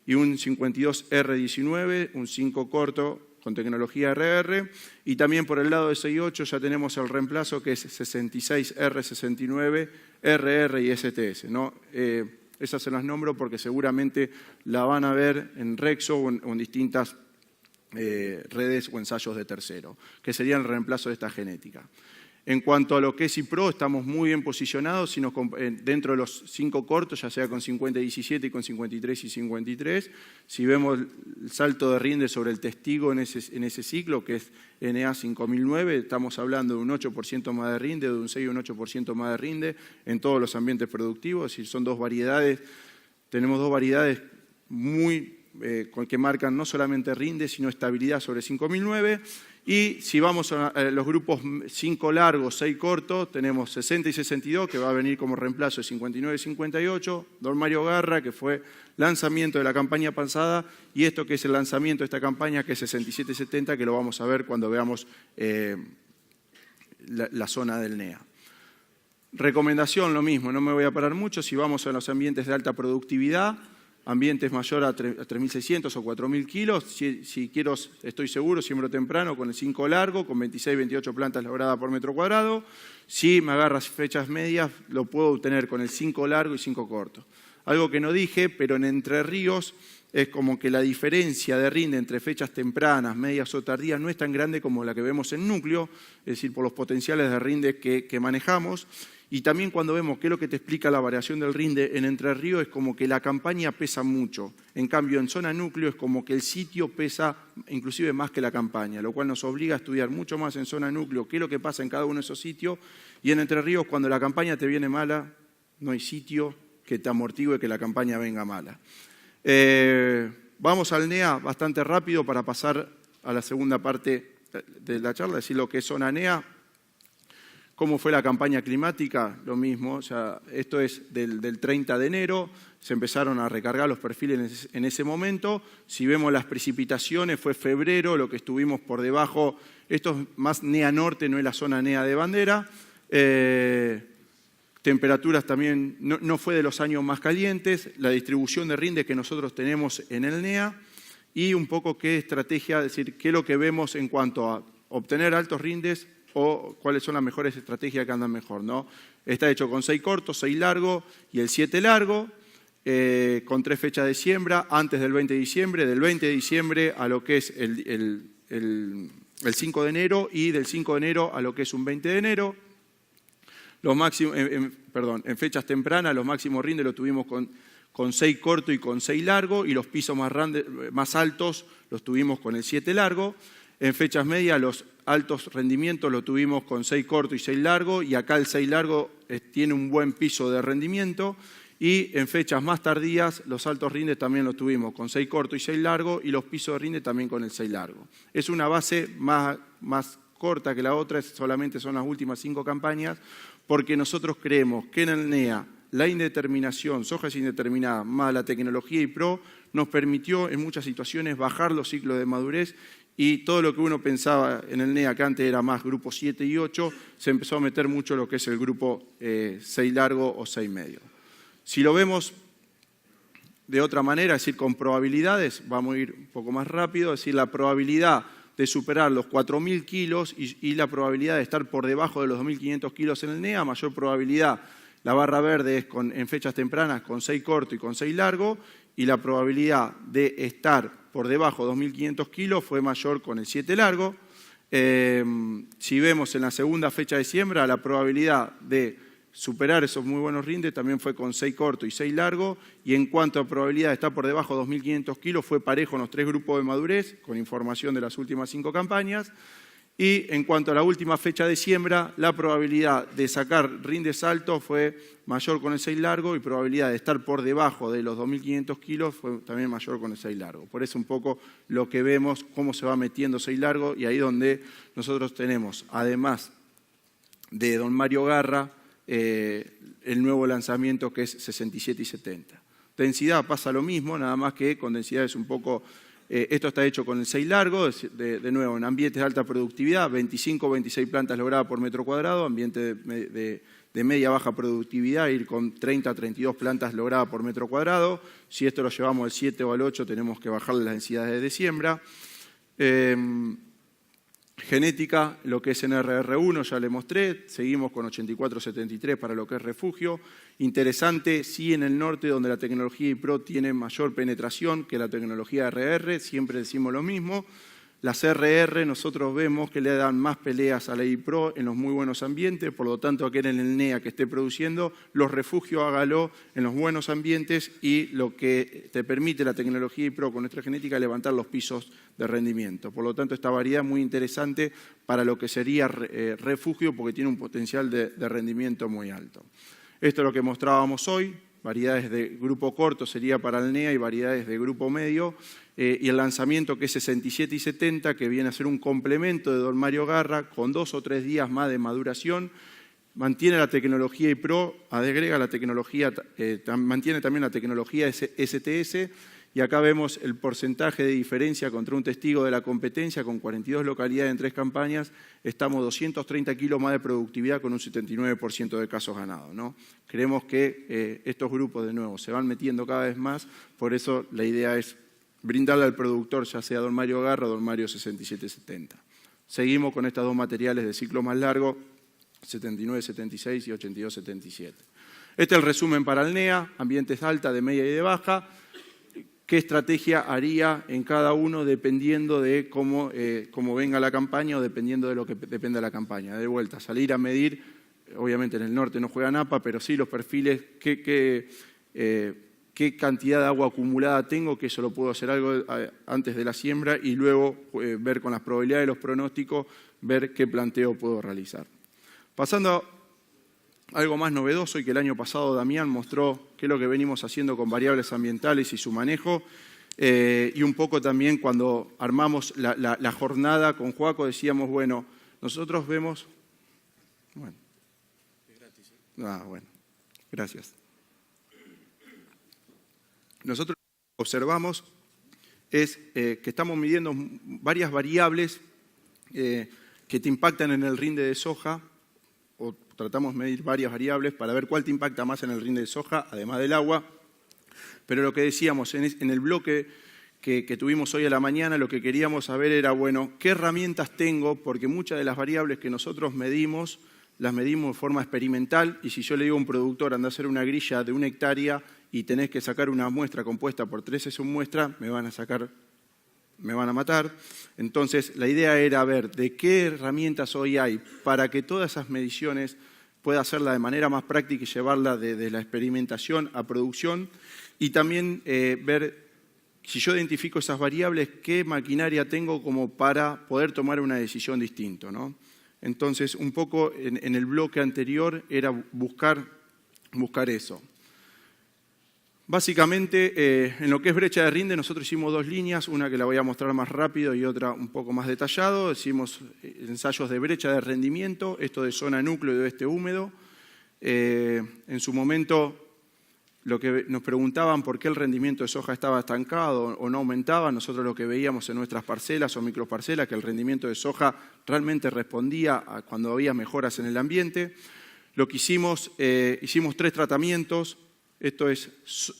Speaker 1: y un 52R19, un 5 corto con tecnología RR, y también por el lado de 6.8 ya tenemos el reemplazo que es 66R69, RR y STS, ¿no? Esas se las nombro porque seguramente la van a ver en Rexo o en distintas redes o ensayos de tercero, que sería el reemplazo de esta genética. En cuanto a lo que es IPRO, estamos muy bien posicionados dentro de los 5 cortos, ya sea con 50-17 y con 53 y 53. Si vemos el salto de rinde sobre el testigo en ese ciclo, que es NA 5009, estamos hablando de un 8% más de rinde, de un 6 y un 8% más de rinde en todos los ambientes productivos. Es decir, son 2 variedades, tenemos 2 variedades que marcan no solamente rinde, sino estabilidad sobre 5009. Y si vamos a los grupos 5 largos, 6 cortos, tenemos 60 y 62, que va a venir como reemplazo de 59 y 58, Don Mario Garra, que fue lanzamiento de la campaña pasada, y esto que es el lanzamiento de esta campaña, que es 67 y 70, que lo vamos a ver cuando veamos la zona del NEA. Recomendación, lo mismo, no me voy a parar mucho. Si vamos a los ambientes de alta productividad, ambientes mayor a 3.600 o 4.000 kilos, si quiero, estoy seguro, siembro temprano con el 5 largo, con 26, 28 plantas logradas por metro cuadrado. Si me agarras fechas medias, lo puedo obtener con el 5 largo y 5 corto. Algo que no dije, pero en Entre Ríos es como que la diferencia de rinde entre fechas tempranas, medias o tardías no es tan grande como la que vemos en núcleo, es decir, por los potenciales de rinde que manejamos. Y también cuando vemos qué es lo que te explica la variación del rinde en Entre Ríos, es como que la campaña pesa mucho. En cambio, en zona núcleo es como que el sitio pesa inclusive más que la campaña, lo cual nos obliga a estudiar mucho más en zona núcleo qué es lo que pasa en cada uno de esos sitios. Y en Entre Ríos, cuando la campaña te viene mala, no hay sitio que te amortigue que la campaña venga mala. Vamos al NEA bastante rápido para pasar a la segunda parte de la charla, decir lo que es zona NEA. ¿Cómo fue la campaña climática? Lo mismo, o sea, esto es del 30 de enero, se empezaron a recargar los perfiles en ese momento. Si vemos las precipitaciones, fue febrero, lo que estuvimos por debajo, esto es más NEA norte, no es la zona NEA de bandera. Temperaturas también, no fue de los años más calientes, la distribución de rinde que nosotros tenemos en el NEA y un poco qué estrategia, es decir, qué es lo que vemos en cuanto a obtener altos rindes o cuáles son las mejores estrategias que andan mejor, ¿no? Está hecho con 6 cortos, 6 largo y el 7 largo, con 3 fechas de siembra, antes del 20 de diciembre, del 20 de diciembre a lo que es el 5 de enero y del 5 de enero a lo que es un 20 de enero. Los máximos, en fechas tempranas los máximos rindes los tuvimos con 6 corto y con 6 largo y los pisos más altos los tuvimos con el 7 largo. En fechas medias los altos rendimientos lo tuvimos con 6 corto y 6 largo y acá el 6 largo tiene un buen piso de rendimiento y en fechas más tardías los altos rindes también los tuvimos con 6 corto y 6 largo y los pisos de rinde también con el 6 largo. Es una base más corta que la otra, solamente son las últimas 5 campañas porque nosotros creemos que en el NEA la indeterminación, sojas indeterminadas más la tecnología IPRO nos permitió en muchas situaciones bajar los ciclos de madurez y todo lo que uno pensaba en el NEA, que antes era más grupo 7 y 8, se empezó a meter mucho lo que es el grupo 6 largo o 6 medio. Si lo vemos de otra manera, es decir, con probabilidades, vamos a ir un poco más rápido, es decir, la probabilidad de superar los 4.000 kilos y la probabilidad de estar por debajo de los 2.500 kilos en el NEA, mayor probabilidad, la barra verde es en fechas tempranas con 6 corto y con 6 largo, y la probabilidad de estar por debajo de 2.500 kilos fue mayor con el 7 largo. Si vemos en la segunda fecha de siembra, la probabilidad de superar esos muy buenos rindes también fue con 6 corto y 6 largo, y en cuanto a probabilidad de estar por debajo de 2.500 kilos fue parejo en los 3 grupos de madurez, con información de las últimas 5 campañas. Y en cuanto a la última fecha de siembra, la probabilidad de sacar rindes altos fue mayor con el 6 largo y probabilidad de estar por debajo de los 2.500 kilos fue también mayor con el 6 largo. Por eso un poco lo que vemos, cómo se va metiendo 6 largo y ahí donde nosotros tenemos, además de don Mario Garra, el nuevo lanzamiento que es 67 y 70. Densidad pasa lo mismo, nada más que con densidades un poco... esto está hecho con el 6 largo, de nuevo en ambientes de alta productividad, 25 o 26 plantas logradas por metro cuadrado, ambiente de media-baja productividad, ir con 30 a 32 plantas logradas por metro cuadrado. Si esto lo llevamos al 7 o al 8, tenemos que bajar las densidades de siembra. Genética, lo que es en RR1 ya le mostré, seguimos con 84-73 para lo que es refugio. Interesante, sí en el norte donde la tecnología IPRO tiene mayor penetración que la tecnología RR, siempre decimos lo mismo. Las RR nosotros vemos que le dan más peleas a la IPRO en los muy buenos ambientes, por lo tanto aquel en el NEA que esté produciendo, los refugios hágalo en los buenos ambientes y lo que te permite la tecnología IPRO con nuestra genética es levantar los pisos de rendimiento. Por lo tanto esta variedad es muy interesante para lo que sería refugio porque tiene un potencial de rendimiento muy alto. Esto es lo que mostrábamos hoy. Variedades de grupo corto sería para el NEA y variedades de grupo medio, y el lanzamiento que es 67 y 70, que viene a ser un complemento de don Mario Garra, con 2 o 3 días más de maduración, mantiene la tecnología IPRO, agrega la tecnología, mantiene también la tecnología STS, y acá vemos el porcentaje de diferencia contra un testigo de la competencia con 42 localidades en 3 campañas. Estamos 230 kilos más de productividad con un 79% de casos ganados, ¿no? Creemos que estos grupos, de nuevo, se van metiendo cada vez más, por eso la idea es brindarle al productor, ya sea Don Mario Garra o Don Mario 6770. Seguimos con estos dos materiales de ciclo más largo, 79-76 y 82-77. Este es el resumen para el NEA, ambientes de alta, de media y de baja. ¿Qué estrategia haría en cada uno dependiendo de cómo venga la campaña o dependiendo de lo que dependa de la campaña? De vuelta, salir a medir, obviamente en el norte no juegan APA, pero sí los perfiles, qué cantidad de agua acumulada tengo, que eso lo puedo hacer algo antes de la siembra y luego ver con las probabilidades de los pronósticos, ver qué planteo puedo realizar. Pasando a algo más novedoso y que el año pasado Damián mostró qué es lo que venimos haciendo con variables ambientales y su manejo, y un poco también cuando armamos la jornada con Joaco decíamos, bueno, nosotros vemos... Bueno, bueno, gracias. Nosotros observamos es que estamos midiendo varias variables que te impactan en el rinde de soja, o tratamos de medir varias variables para ver cuál te impacta más en el rinde de soja, además del agua. Pero lo que decíamos en el bloque que tuvimos hoy a la mañana, lo que queríamos saber era, bueno, ¿qué herramientas tengo? Porque muchas de las variables que nosotros medimos, las medimos de forma experimental, y si yo le digo a un productor, anda a hacer una grilla de 1 hectárea y tenés que sacar una muestra compuesta por 3 submuestras, me van a matar. Entonces, la idea era ver de qué herramientas hoy hay para que todas esas mediciones pueda hacerla de manera más práctica y llevarla de la experimentación a producción, y también ver, si yo identifico esas variables, qué maquinaria tengo como para poder tomar una decisión distinta, ¿no? Entonces, un poco en el bloque anterior era buscar eso. Básicamente, en lo que es brecha de rinde, nosotros hicimos 2 líneas, una que la voy a mostrar más rápido y otra un poco más detallado. Hicimos ensayos de brecha de rendimiento, esto de zona núcleo y de oeste húmedo. En su momento, lo que nos preguntaban por qué el rendimiento de soja estaba estancado o no aumentaba, nosotros lo que veíamos en nuestras parcelas o microparcelas, que el rendimiento de soja realmente respondía a cuando había mejoras en el ambiente. Lo que hicimos 3 tratamientos. Esto es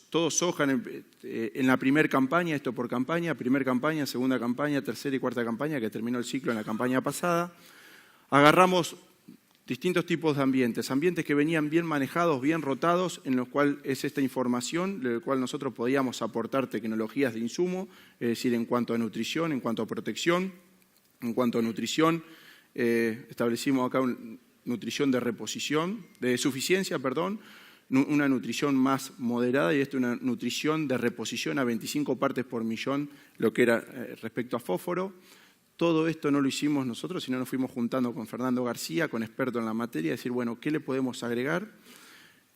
Speaker 1: todo soja en la primera campaña, esto por campaña, primera campaña, segunda campaña, tercera y cuarta campaña, que terminó el ciclo en la campaña pasada. Agarramos distintos tipos de ambientes que venían bien manejados, bien rotados, en los cuales es esta información, en la cual nosotros podíamos aportar tecnologías de insumo, es decir, en cuanto a nutrición, en cuanto a protección. En cuanto a nutrición, establecimos acá una nutrición de suficiencia, una nutrición más moderada, y esto una nutrición de reposición a 25 partes por millón, lo que era respecto a fósforo. Todo esto no lo hicimos nosotros, sino nos fuimos juntando con Fernando García, con experto en la materia, decir, bueno, ¿qué le podemos agregar?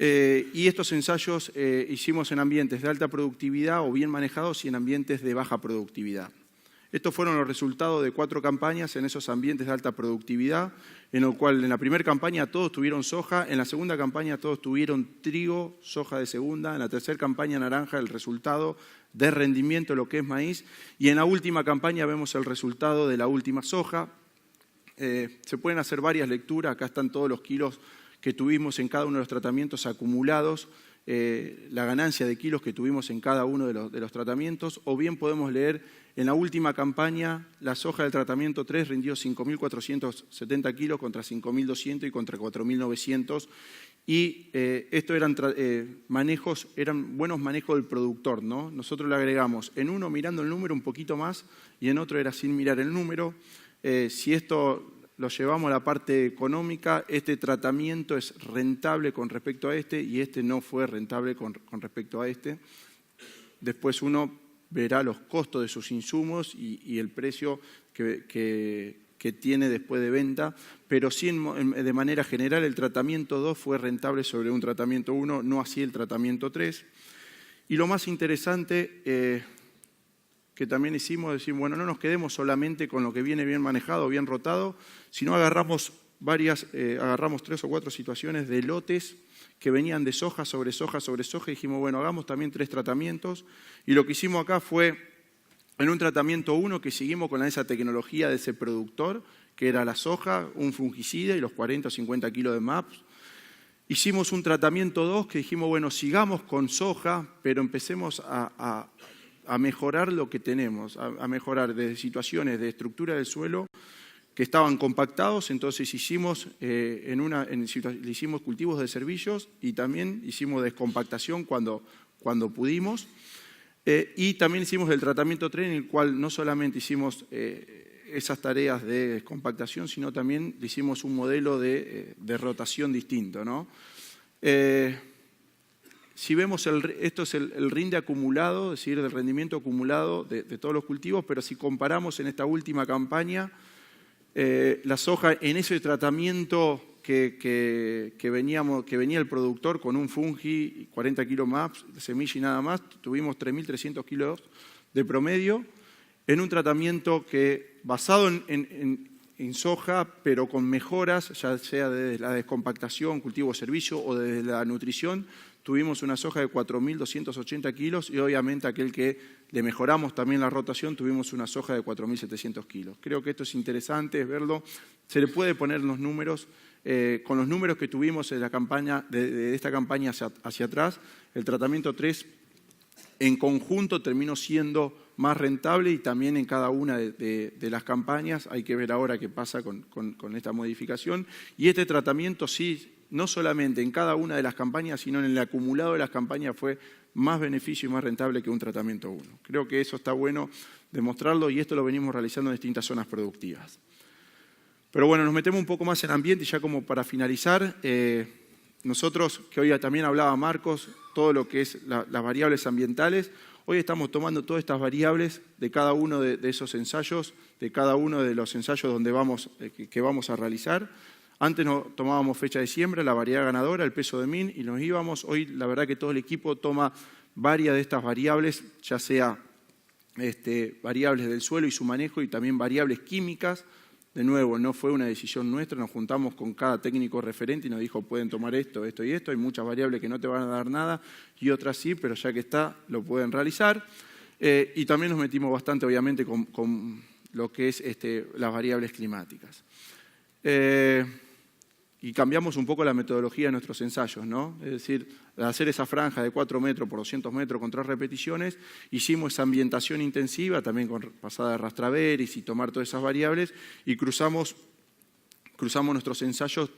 Speaker 1: Y estos ensayos hicimos en ambientes de alta productividad o bien manejados y en ambientes de baja productividad. Estos fueron los resultados de 4 campañas en esos ambientes de alta productividad, en el cual en la primera campaña todos tuvieron soja, en la segunda campaña todos tuvieron trigo, soja de segunda, en la tercera campaña naranja el resultado de rendimiento, lo que es maíz, y en la última campaña vemos el resultado de la última soja. Se pueden hacer varias lecturas, acá están todos los kilos que tuvimos en cada uno de los tratamientos acumulados, la ganancia de kilos que tuvimos en cada uno de los tratamientos, o bien podemos leer en la última campaña la soja del tratamiento 3 rindió 5.470 kilos contra 5.200 y contra 4.900, y estos eran buenos manejos del productor, ¿no? Nosotros le agregamos en uno mirando el número un poquito más y en otro era sin mirar el número. Si esto lo llevamos a la parte económica, este tratamiento es rentable con respecto a este y este no fue rentable con respecto a este. Después uno verá los costos de sus insumos y el precio que tiene después de venta, pero sí de manera general el tratamiento 2 fue rentable sobre un tratamiento 1, no así el tratamiento 3. Y lo más interesante que también hicimos, decir, bueno, no nos quedemos solamente con lo que viene bien manejado, bien rotado, sino agarramos agarramos 3 o 4 situaciones de lotes que venían de soja sobre soja sobre soja y dijimos, bueno, hagamos también 3 tratamientos. Y lo que hicimos acá fue, en un tratamiento 1, que seguimos con esa tecnología de ese productor, que era la soja, un fungicida y los 40 o 50 kilos de MAPS. Hicimos un tratamiento 2 que dijimos, bueno, sigamos con soja, pero empecemos a mejorar lo que tenemos, a mejorar desde situaciones de estructura del suelo que estaban compactados, entonces hicimos cultivos de servillos y también hicimos descompactación cuando pudimos. Y también hicimos el tratamiento 3, en el cual no solamente hicimos esas tareas de descompactación, sino también hicimos un modelo de rotación distinto, ¿no? Si vemos, esto es el rinde acumulado, es decir, el rendimiento acumulado de todos los cultivos, pero si comparamos en esta última campaña, la soja en ese tratamiento que venía el productor con un fungi, 40 kilos MAPS de semilla y nada más, tuvimos 3.300 kilos de promedio, en un tratamiento que basado en soja, pero con mejoras, ya sea desde la descompactación, cultivo servicio o desde la nutrición, tuvimos una soja de 4.280 kilos y obviamente aquel que le mejoramos también la rotación, tuvimos una soja de 4.700 kilos. Creo que esto es interesante, es verlo. Se le puede poner los números, con los números que tuvimos en la campaña, de esta campaña hacia atrás, el tratamiento 3 en conjunto terminó siendo más rentable y también en cada una de las campañas. Hay que ver ahora qué pasa con esta modificación. Y este tratamiento sí, no solamente en cada una de las campañas, sino en el acumulado de las campañas fue más beneficio y más rentable que un tratamiento 1. Creo que eso está bueno demostrarlo y esto lo venimos realizando en distintas zonas productivas. Pero bueno, nos metemos un poco más en ambiente y ya como para finalizar, nosotros, que hoy también hablaba Marcos, todo lo que es las variables ambientales, hoy estamos tomando todas estas variables de cada uno de esos ensayos, de cada uno de los ensayos que vamos a realizar. Antes tomábamos fecha de siembra, la variedad ganadora, el peso de min y nos íbamos. Hoy la verdad que todo el equipo toma varias de estas variables, ya sea variables del suelo y su manejo y también variables químicas. De nuevo, no fue una decisión nuestra, nos juntamos con cada técnico referente y nos dijo pueden tomar esto, esto y esto. Hay muchas variables que no te van a dar nada y otras sí, pero ya que está, lo pueden realizar. Y también nos metimos bastante, obviamente, con lo que es las variables climáticas. Y cambiamos un poco la metodología de nuestros ensayos, ¿no? Es decir, al hacer esa franja de 4 metros por 200 metros con 3 repeticiones, hicimos esa ambientación intensiva, también con pasada de rastraveris y tomar todas esas variables, y cruzamos nuestros ensayos,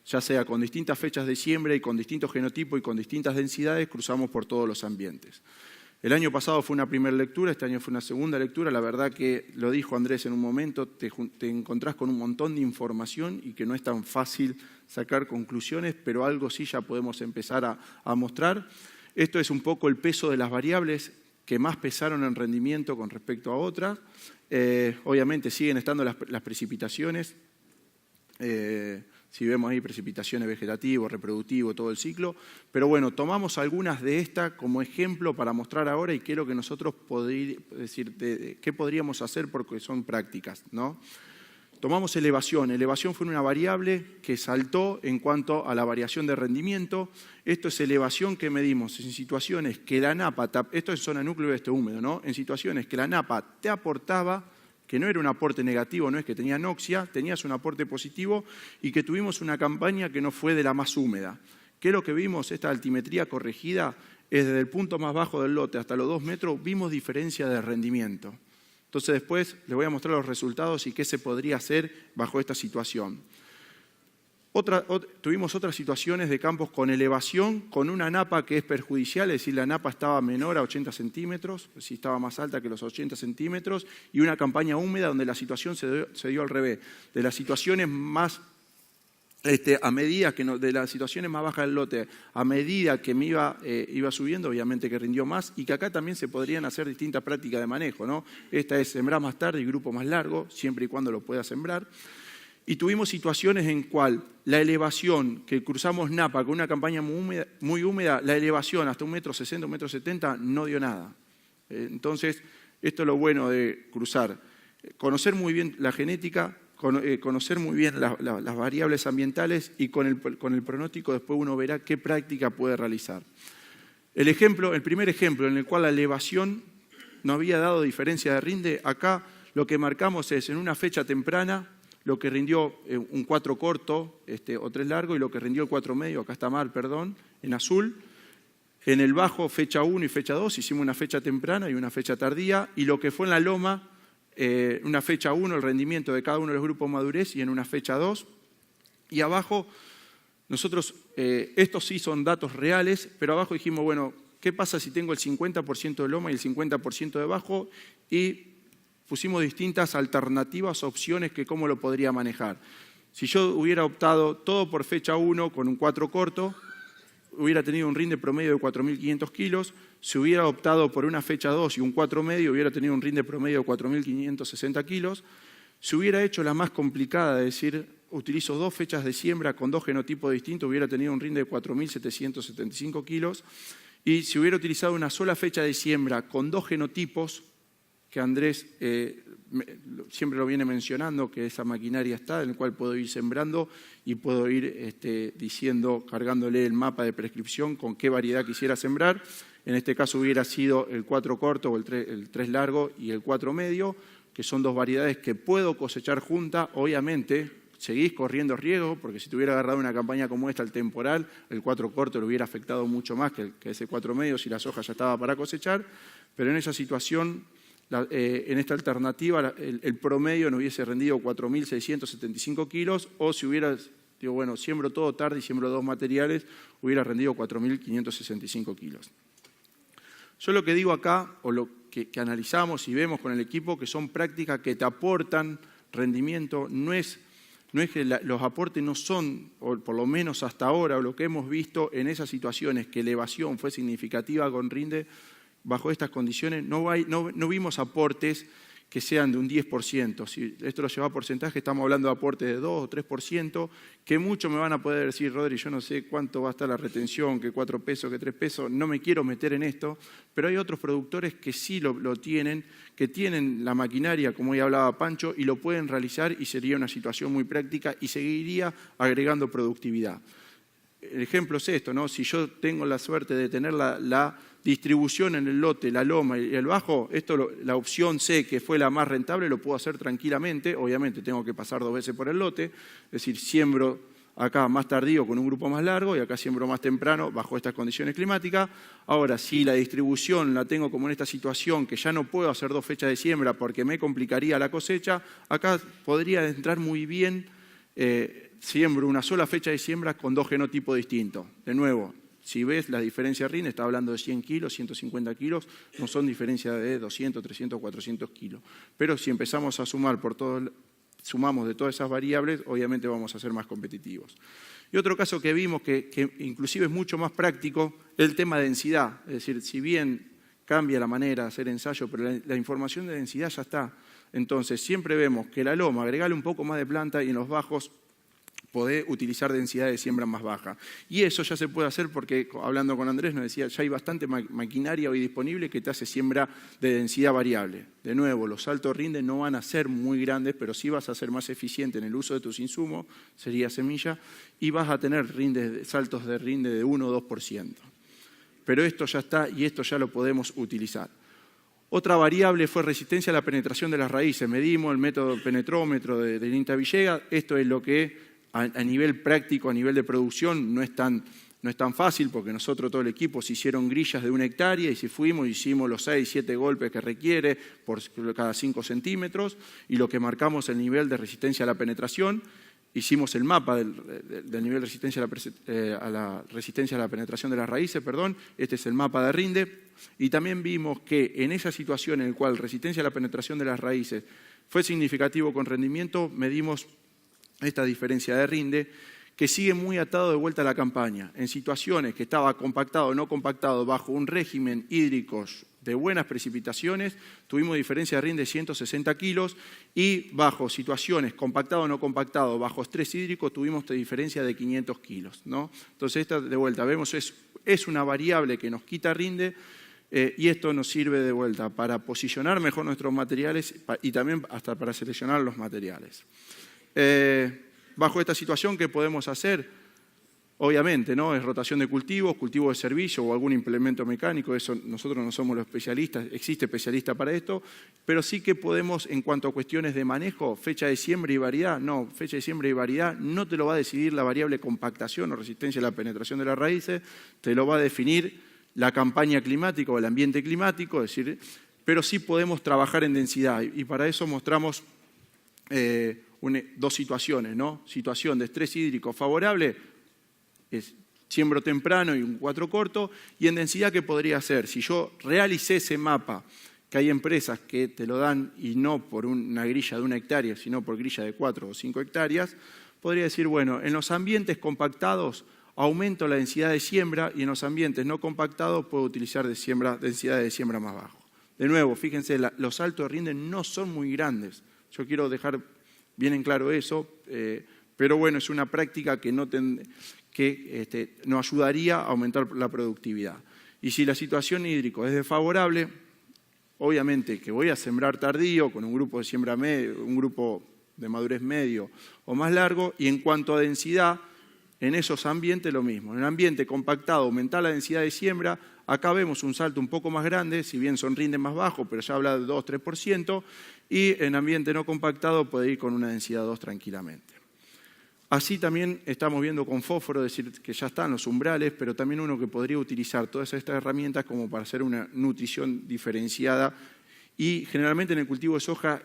Speaker 1: ya sea con distintas fechas de siembra y con distintos genotipos y con distintas densidades, cruzamos por todos los ambientes. El año pasado fue una primera lectura, este año fue una segunda lectura. La verdad que, lo dijo Andrés en un momento, te encontrás con un montón de información y que no es tan fácil sacar conclusiones, pero algo sí ya podemos empezar a mostrar. Esto es un poco el peso de las variables que más pesaron en rendimiento con respecto a otras. Obviamente siguen estando las precipitaciones. Si vemos ahí precipitaciones vegetativo, reproductivo, todo el ciclo. Pero bueno, tomamos algunas de estas como ejemplo para mostrar ahora y quiero que nosotros qué podríamos hacer porque son prácticas, ¿no? Tomamos elevación. Elevación fue una variable que saltó en cuanto a la variación de rendimiento. Esto es elevación que medimos en situaciones que la napa, esto es zona núcleo húmedo, ¿no? En situaciones que la napa te aportaba, que no era un aporte negativo, no es que tenía anoxia, tenías un aporte positivo y que tuvimos una campaña que no fue de la más húmeda. ¿Qué es lo que vimos? Esta altimetría corregida es desde el punto más bajo del lote hasta los 2 metros, vimos diferencia de rendimiento. Entonces después les voy a mostrar los resultados y qué se podría hacer bajo esta situación. Tuvimos otras situaciones de campos con elevación, con una napa que es perjudicial, es decir, la napa estaba menor a 80 centímetros, si estaba más alta que los 80 centímetros, y una campaña húmeda donde la situación se dio al revés. De las situaciones más, a medida que de las situaciones más bajas del lote, a medida que me iba subiendo, obviamente que rindió más, y que acá también se podrían hacer distintas prácticas de manejo, ¿no? Esta es sembrar más tarde y grupo más largo, siempre y cuando lo pueda sembrar. Y tuvimos situaciones en cual la elevación, que cruzamos napa con una campaña muy húmeda, la elevación hasta 1,60 m, 1,70 m no dio nada. Entonces, esto es lo bueno de cruzar. Conocer muy bien la genética, conocer muy bien las variables ambientales y con el pronóstico después uno verá qué práctica puede realizar. El primer ejemplo en el cual la elevación no había dado diferencia de rinde, acá lo que marcamos es en una fecha temprana lo que rindió un 4 corto o 3 largo y lo que rindió el 4 medio, acá está mal, perdón, en azul. En el bajo, fecha 1 y fecha 2, hicimos una fecha temprana y una fecha tardía, y lo que fue en la loma, una fecha 1, el rendimiento de cada uno de los grupos madurez, y en una fecha 2. Y abajo, nosotros, estos sí son datos reales, pero abajo dijimos, bueno, ¿qué pasa si tengo el 50% de loma y el 50% de bajo? Y pusimos distintas alternativas, opciones que cómo lo podría manejar. Si yo hubiera optado todo por fecha 1 con un 4 corto, hubiera tenido un rinde promedio de 4.500 kilos. Si hubiera optado por una fecha 2 y un 4 medio, hubiera tenido un rinde promedio de 4.560 kilos. Si hubiera hecho la más complicada, es decir, utilizo 2 fechas de siembra con 2 genotipos distintos, hubiera tenido un rinde de 4.775 kilos. Y si hubiera utilizado una sola fecha de siembra con 2 genotipos, que Andrés siempre lo viene mencionando, que esa maquinaria está, en el cual puedo ir sembrando y puedo ir diciendo, cargándole el mapa de prescripción con qué variedad quisiera sembrar. En este caso hubiera sido el 4 corto o el 3 largo y el 4 medio, que son 2 variedades que puedo cosechar juntas. Obviamente, seguís corriendo riesgo, porque si te hubiera agarrado una campaña como esta, el temporal, el 4 corto lo hubiera afectado mucho más que ese 4 medio si la soja ya estaba para cosechar, pero en esa situación, en esta alternativa, el promedio no hubiese rendido 4.675 kilos, o si hubiera, digo, bueno, siembro todo tarde y siembro 2 materiales, hubiera rendido 4.565 kilos. Yo lo que digo acá, o lo que analizamos y vemos con el equipo, que son prácticas que te aportan rendimiento, no es que los aportes no son, o por lo menos hasta ahora, o lo que hemos visto en esas situaciones que elevación fue significativa con rinde. Bajo estas condiciones no vimos aportes que sean de un 10%. Si esto lo lleva a porcentaje, estamos hablando de aportes de 2 o 3%, que muchos me van a poder decir, Rodri, yo no sé cuánto va a estar la retención, que 4 pesos, que 3 pesos, no me quiero meter en esto, pero hay otros productores que sí lo tienen, que tienen la maquinaria, como ya hablaba Pancho, y lo pueden realizar y sería una situación muy práctica y seguiría agregando productividad. El ejemplo es esto, ¿no? Si yo tengo la suerte de tener la distribución en el lote, la loma y el bajo, la opción C, que fue la más rentable, lo puedo hacer tranquilamente. Obviamente tengo que pasar 2 veces por el lote, es decir, siembro acá más tardío con un grupo más largo y acá siembro más temprano bajo estas condiciones climáticas. Ahora, si la distribución la tengo como en esta situación, que ya no puedo hacer 2 fechas de siembra porque me complicaría la cosecha, acá podría entrar muy bien, siembro una sola fecha de siembra con 2 genotipos distintos. De nuevo, si ves la diferencia RIN, está hablando de 100 kilos, 150 kilos, no son diferencias de 200, 300, 400 kilos. Pero si empezamos a sumar sumamos de todas esas variables, obviamente vamos a ser más competitivos. Y otro caso que vimos que inclusive es mucho más práctico, es el tema de densidad. Es decir, si bien cambia la manera de hacer ensayo, pero la información de densidad ya está. Entonces, siempre vemos que la loma, agregarle un poco más de planta y en los bajos poder utilizar densidad de siembra más baja. Y eso ya se puede hacer porque, hablando con Andrés, nos decía, ya hay bastante maquinaria hoy disponible que te hace siembra de densidad variable. De nuevo, los saltos rinde no van a ser muy grandes, pero sí vas a ser más eficiente en el uso de tus insumos, sería semilla, y vas a tener saltos de rinde de 1 o 2%. Pero esto ya está y esto ya lo podemos utilizar. Otra variable fue resistencia a la penetración de las raíces. Medimos el método penetrómetro de INTA Villegas. Esto es lo que a nivel práctico, a nivel de producción, no es tan fácil porque nosotros, todo el equipo, se hicieron grillas de 1 hectárea y si fuimos, hicimos los 6, 7 golpes que requiere por cada 5 centímetros y lo que marcamos el nivel de resistencia a la penetración. Hicimos el mapa del nivel de resistencia a la resistencia a la penetración de las raíces, perdón. Este es el mapa de rinde. Y también vimos que en esa situación en la cual resistencia a la penetración de las raíces fue significativo con rendimiento, medimos esta diferencia de rinde, que sigue muy atado de vuelta a la campaña. En situaciones que estaba compactado o no compactado bajo un régimen hídrico de buenas precipitaciones, tuvimos diferencia de rinde de 160 kilos y bajo situaciones compactado o no compactado, bajo estrés hídrico, tuvimos diferencia de 500 kilos, ¿no? Entonces, esta de vuelta, vemos, es una variable que nos quita rinde, Y esto nos sirve de vuelta para posicionar mejor nuestros materiales y también hasta para seleccionar los materiales. Bajo esta situación, ¿qué podemos hacer? Obviamente, ¿no? Es rotación de cultivos, cultivo de servicio o algún implemento mecánico, eso nosotros no somos los especialistas, existe especialista para esto, pero sí que podemos, en cuanto a cuestiones de manejo, fecha de siembra y variedad, no, fecha de siembra y variedad no te lo va a decidir la variable compactación o resistencia a la penetración de las raíces, te lo va a definir la campaña climática o el ambiente climático, es decir, pero sí podemos trabajar en densidad y para eso mostramos dos situaciones, ¿no? Situación de estrés hídrico favorable, es siembro temprano y un 4 corto, y en densidad, ¿qué podría ser? Si yo realicé ese mapa, que hay empresas que te lo dan y no por una grilla de 1 hectárea, sino por grilla de 4 o 5 hectáreas, podría decir, bueno, en los ambientes compactados aumento la densidad de siembra y en los ambientes no compactados puedo utilizar densidades de siembra más bajo. De nuevo, fíjense, los saltos de rinde no son muy grandes. Yo quiero dejar bien en claro eso, pero bueno, es una práctica que nos ayudaría a aumentar la productividad. Y si la situación hídrica es desfavorable, obviamente que voy a sembrar tardío con un grupo de siembra medio, un grupo de madurez medio o más largo, y en cuanto a densidad, en esos ambientes lo mismo. En un ambiente compactado, aumentar la densidad de siembra, acá vemos un salto un poco más grande, si bien son rindes más bajos, pero ya habla de 2-3%, y en ambiente no compactado puede ir con una densidad 2 tranquilamente. Así también estamos viendo con fósforo, es decir, que ya están los umbrales, pero también uno que podría utilizar todas estas herramientas como para hacer una nutrición diferenciada. Y generalmente en el cultivo de soja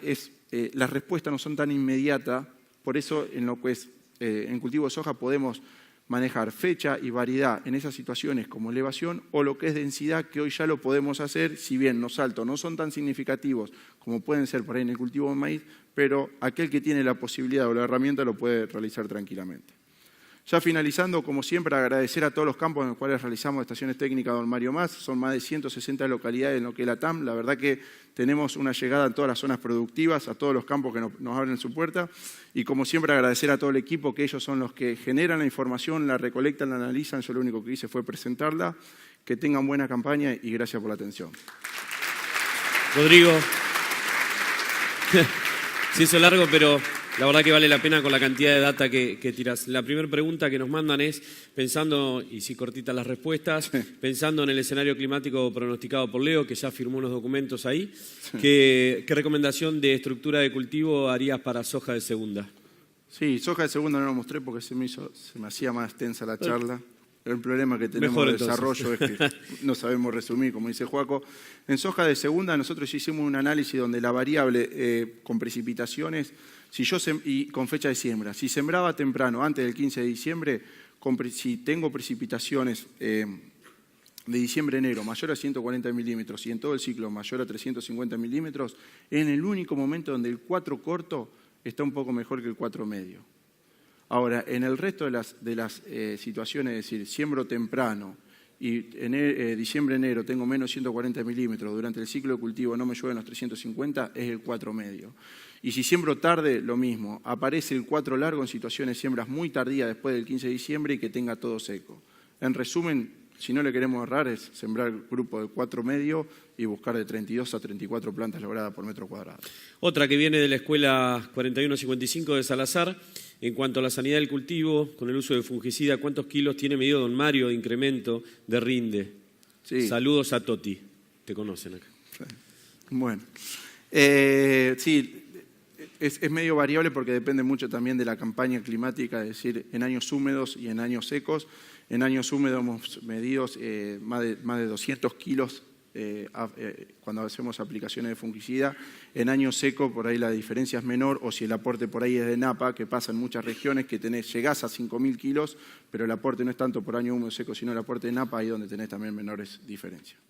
Speaker 1: las respuestas no son tan inmediatas, por eso en cultivo de soja podemos manejar fecha y variedad en esas situaciones como elevación o lo que es densidad, que hoy ya lo podemos hacer, si bien los saltos no son tan significativos como pueden ser por ahí en el cultivo de maíz, pero aquel que tiene la posibilidad o la herramienta lo puede realizar tranquilamente. Ya finalizando, como siempre, agradecer a todos los campos en los cuales realizamos estaciones técnicas Don Mario Mas. Son más de 160 localidades en lo que es la TAM. La verdad que tenemos una llegada a todas las zonas productivas, a todos los campos que nos abren su puerta. Y como siempre, agradecer a todo el equipo, que ellos son los que generan la información, la recolectan, la analizan. Yo lo único que hice fue presentarla. Que tengan buena campaña y gracias por la atención.
Speaker 2: Rodrigo, se hizo largo, pero la verdad que vale la pena con la cantidad de data que tirás. La primera pregunta que nos mandan es, pensando, y si cortitas las respuestas, pensando en el escenario climático pronosticado por Leo, que ya firmó unos documentos ahí, ¿qué recomendación de estructura de cultivo harías para soja de segunda?
Speaker 1: Sí, soja de segunda no lo mostré porque se me hacía más tensa la charla. El problema que tenemos de desarrollo es que no sabemos resumir, como dice Joaco. En soja de segunda nosotros hicimos un análisis donde la variable con precipitaciones y con fecha de siembra. Si sembraba temprano, antes del 15 de diciembre, si tengo precipitaciones de diciembre a enero mayor a 140 milímetros y en todo el ciclo mayor a 350 milímetros, en el único momento donde el 4 corto está un poco mejor que el 4 medio. Ahora, en el resto de las situaciones, es decir, siembro temprano y en diciembre-enero tengo menos 140 milímetros, durante el ciclo de cultivo no me llueven los 350, es el 4 medio. Y si siembro tarde, lo mismo. Aparece el 4 largo en situaciones de siembras muy tardías después del 15 de diciembre y que tenga todo seco. En resumen, si no le queremos errar, es sembrar el grupo de 4 medio y buscar de 32 a 34 plantas logradas por metro cuadrado.
Speaker 2: Otra que viene de la escuela 4155 de Salazar. En cuanto a la sanidad del cultivo, con el uso de fungicida, ¿cuántos kilos tiene medido don Mario de incremento de rinde? Sí. Saludos a Toti. Te conocen acá.
Speaker 1: Bueno, sí, es medio variable porque depende mucho también de la campaña climática, es decir, en años húmedos y en años secos. En años húmedos hemos medido más de 200 kilos cuando hacemos aplicaciones de fungicida. En año seco por ahí la diferencia es menor, o si el aporte por ahí es de napa, que pasa en muchas regiones que llegás a 5.000 kilos, pero el aporte no es tanto por año húmedo seco, sino el aporte de napa, ahí donde tenés también menores diferencias.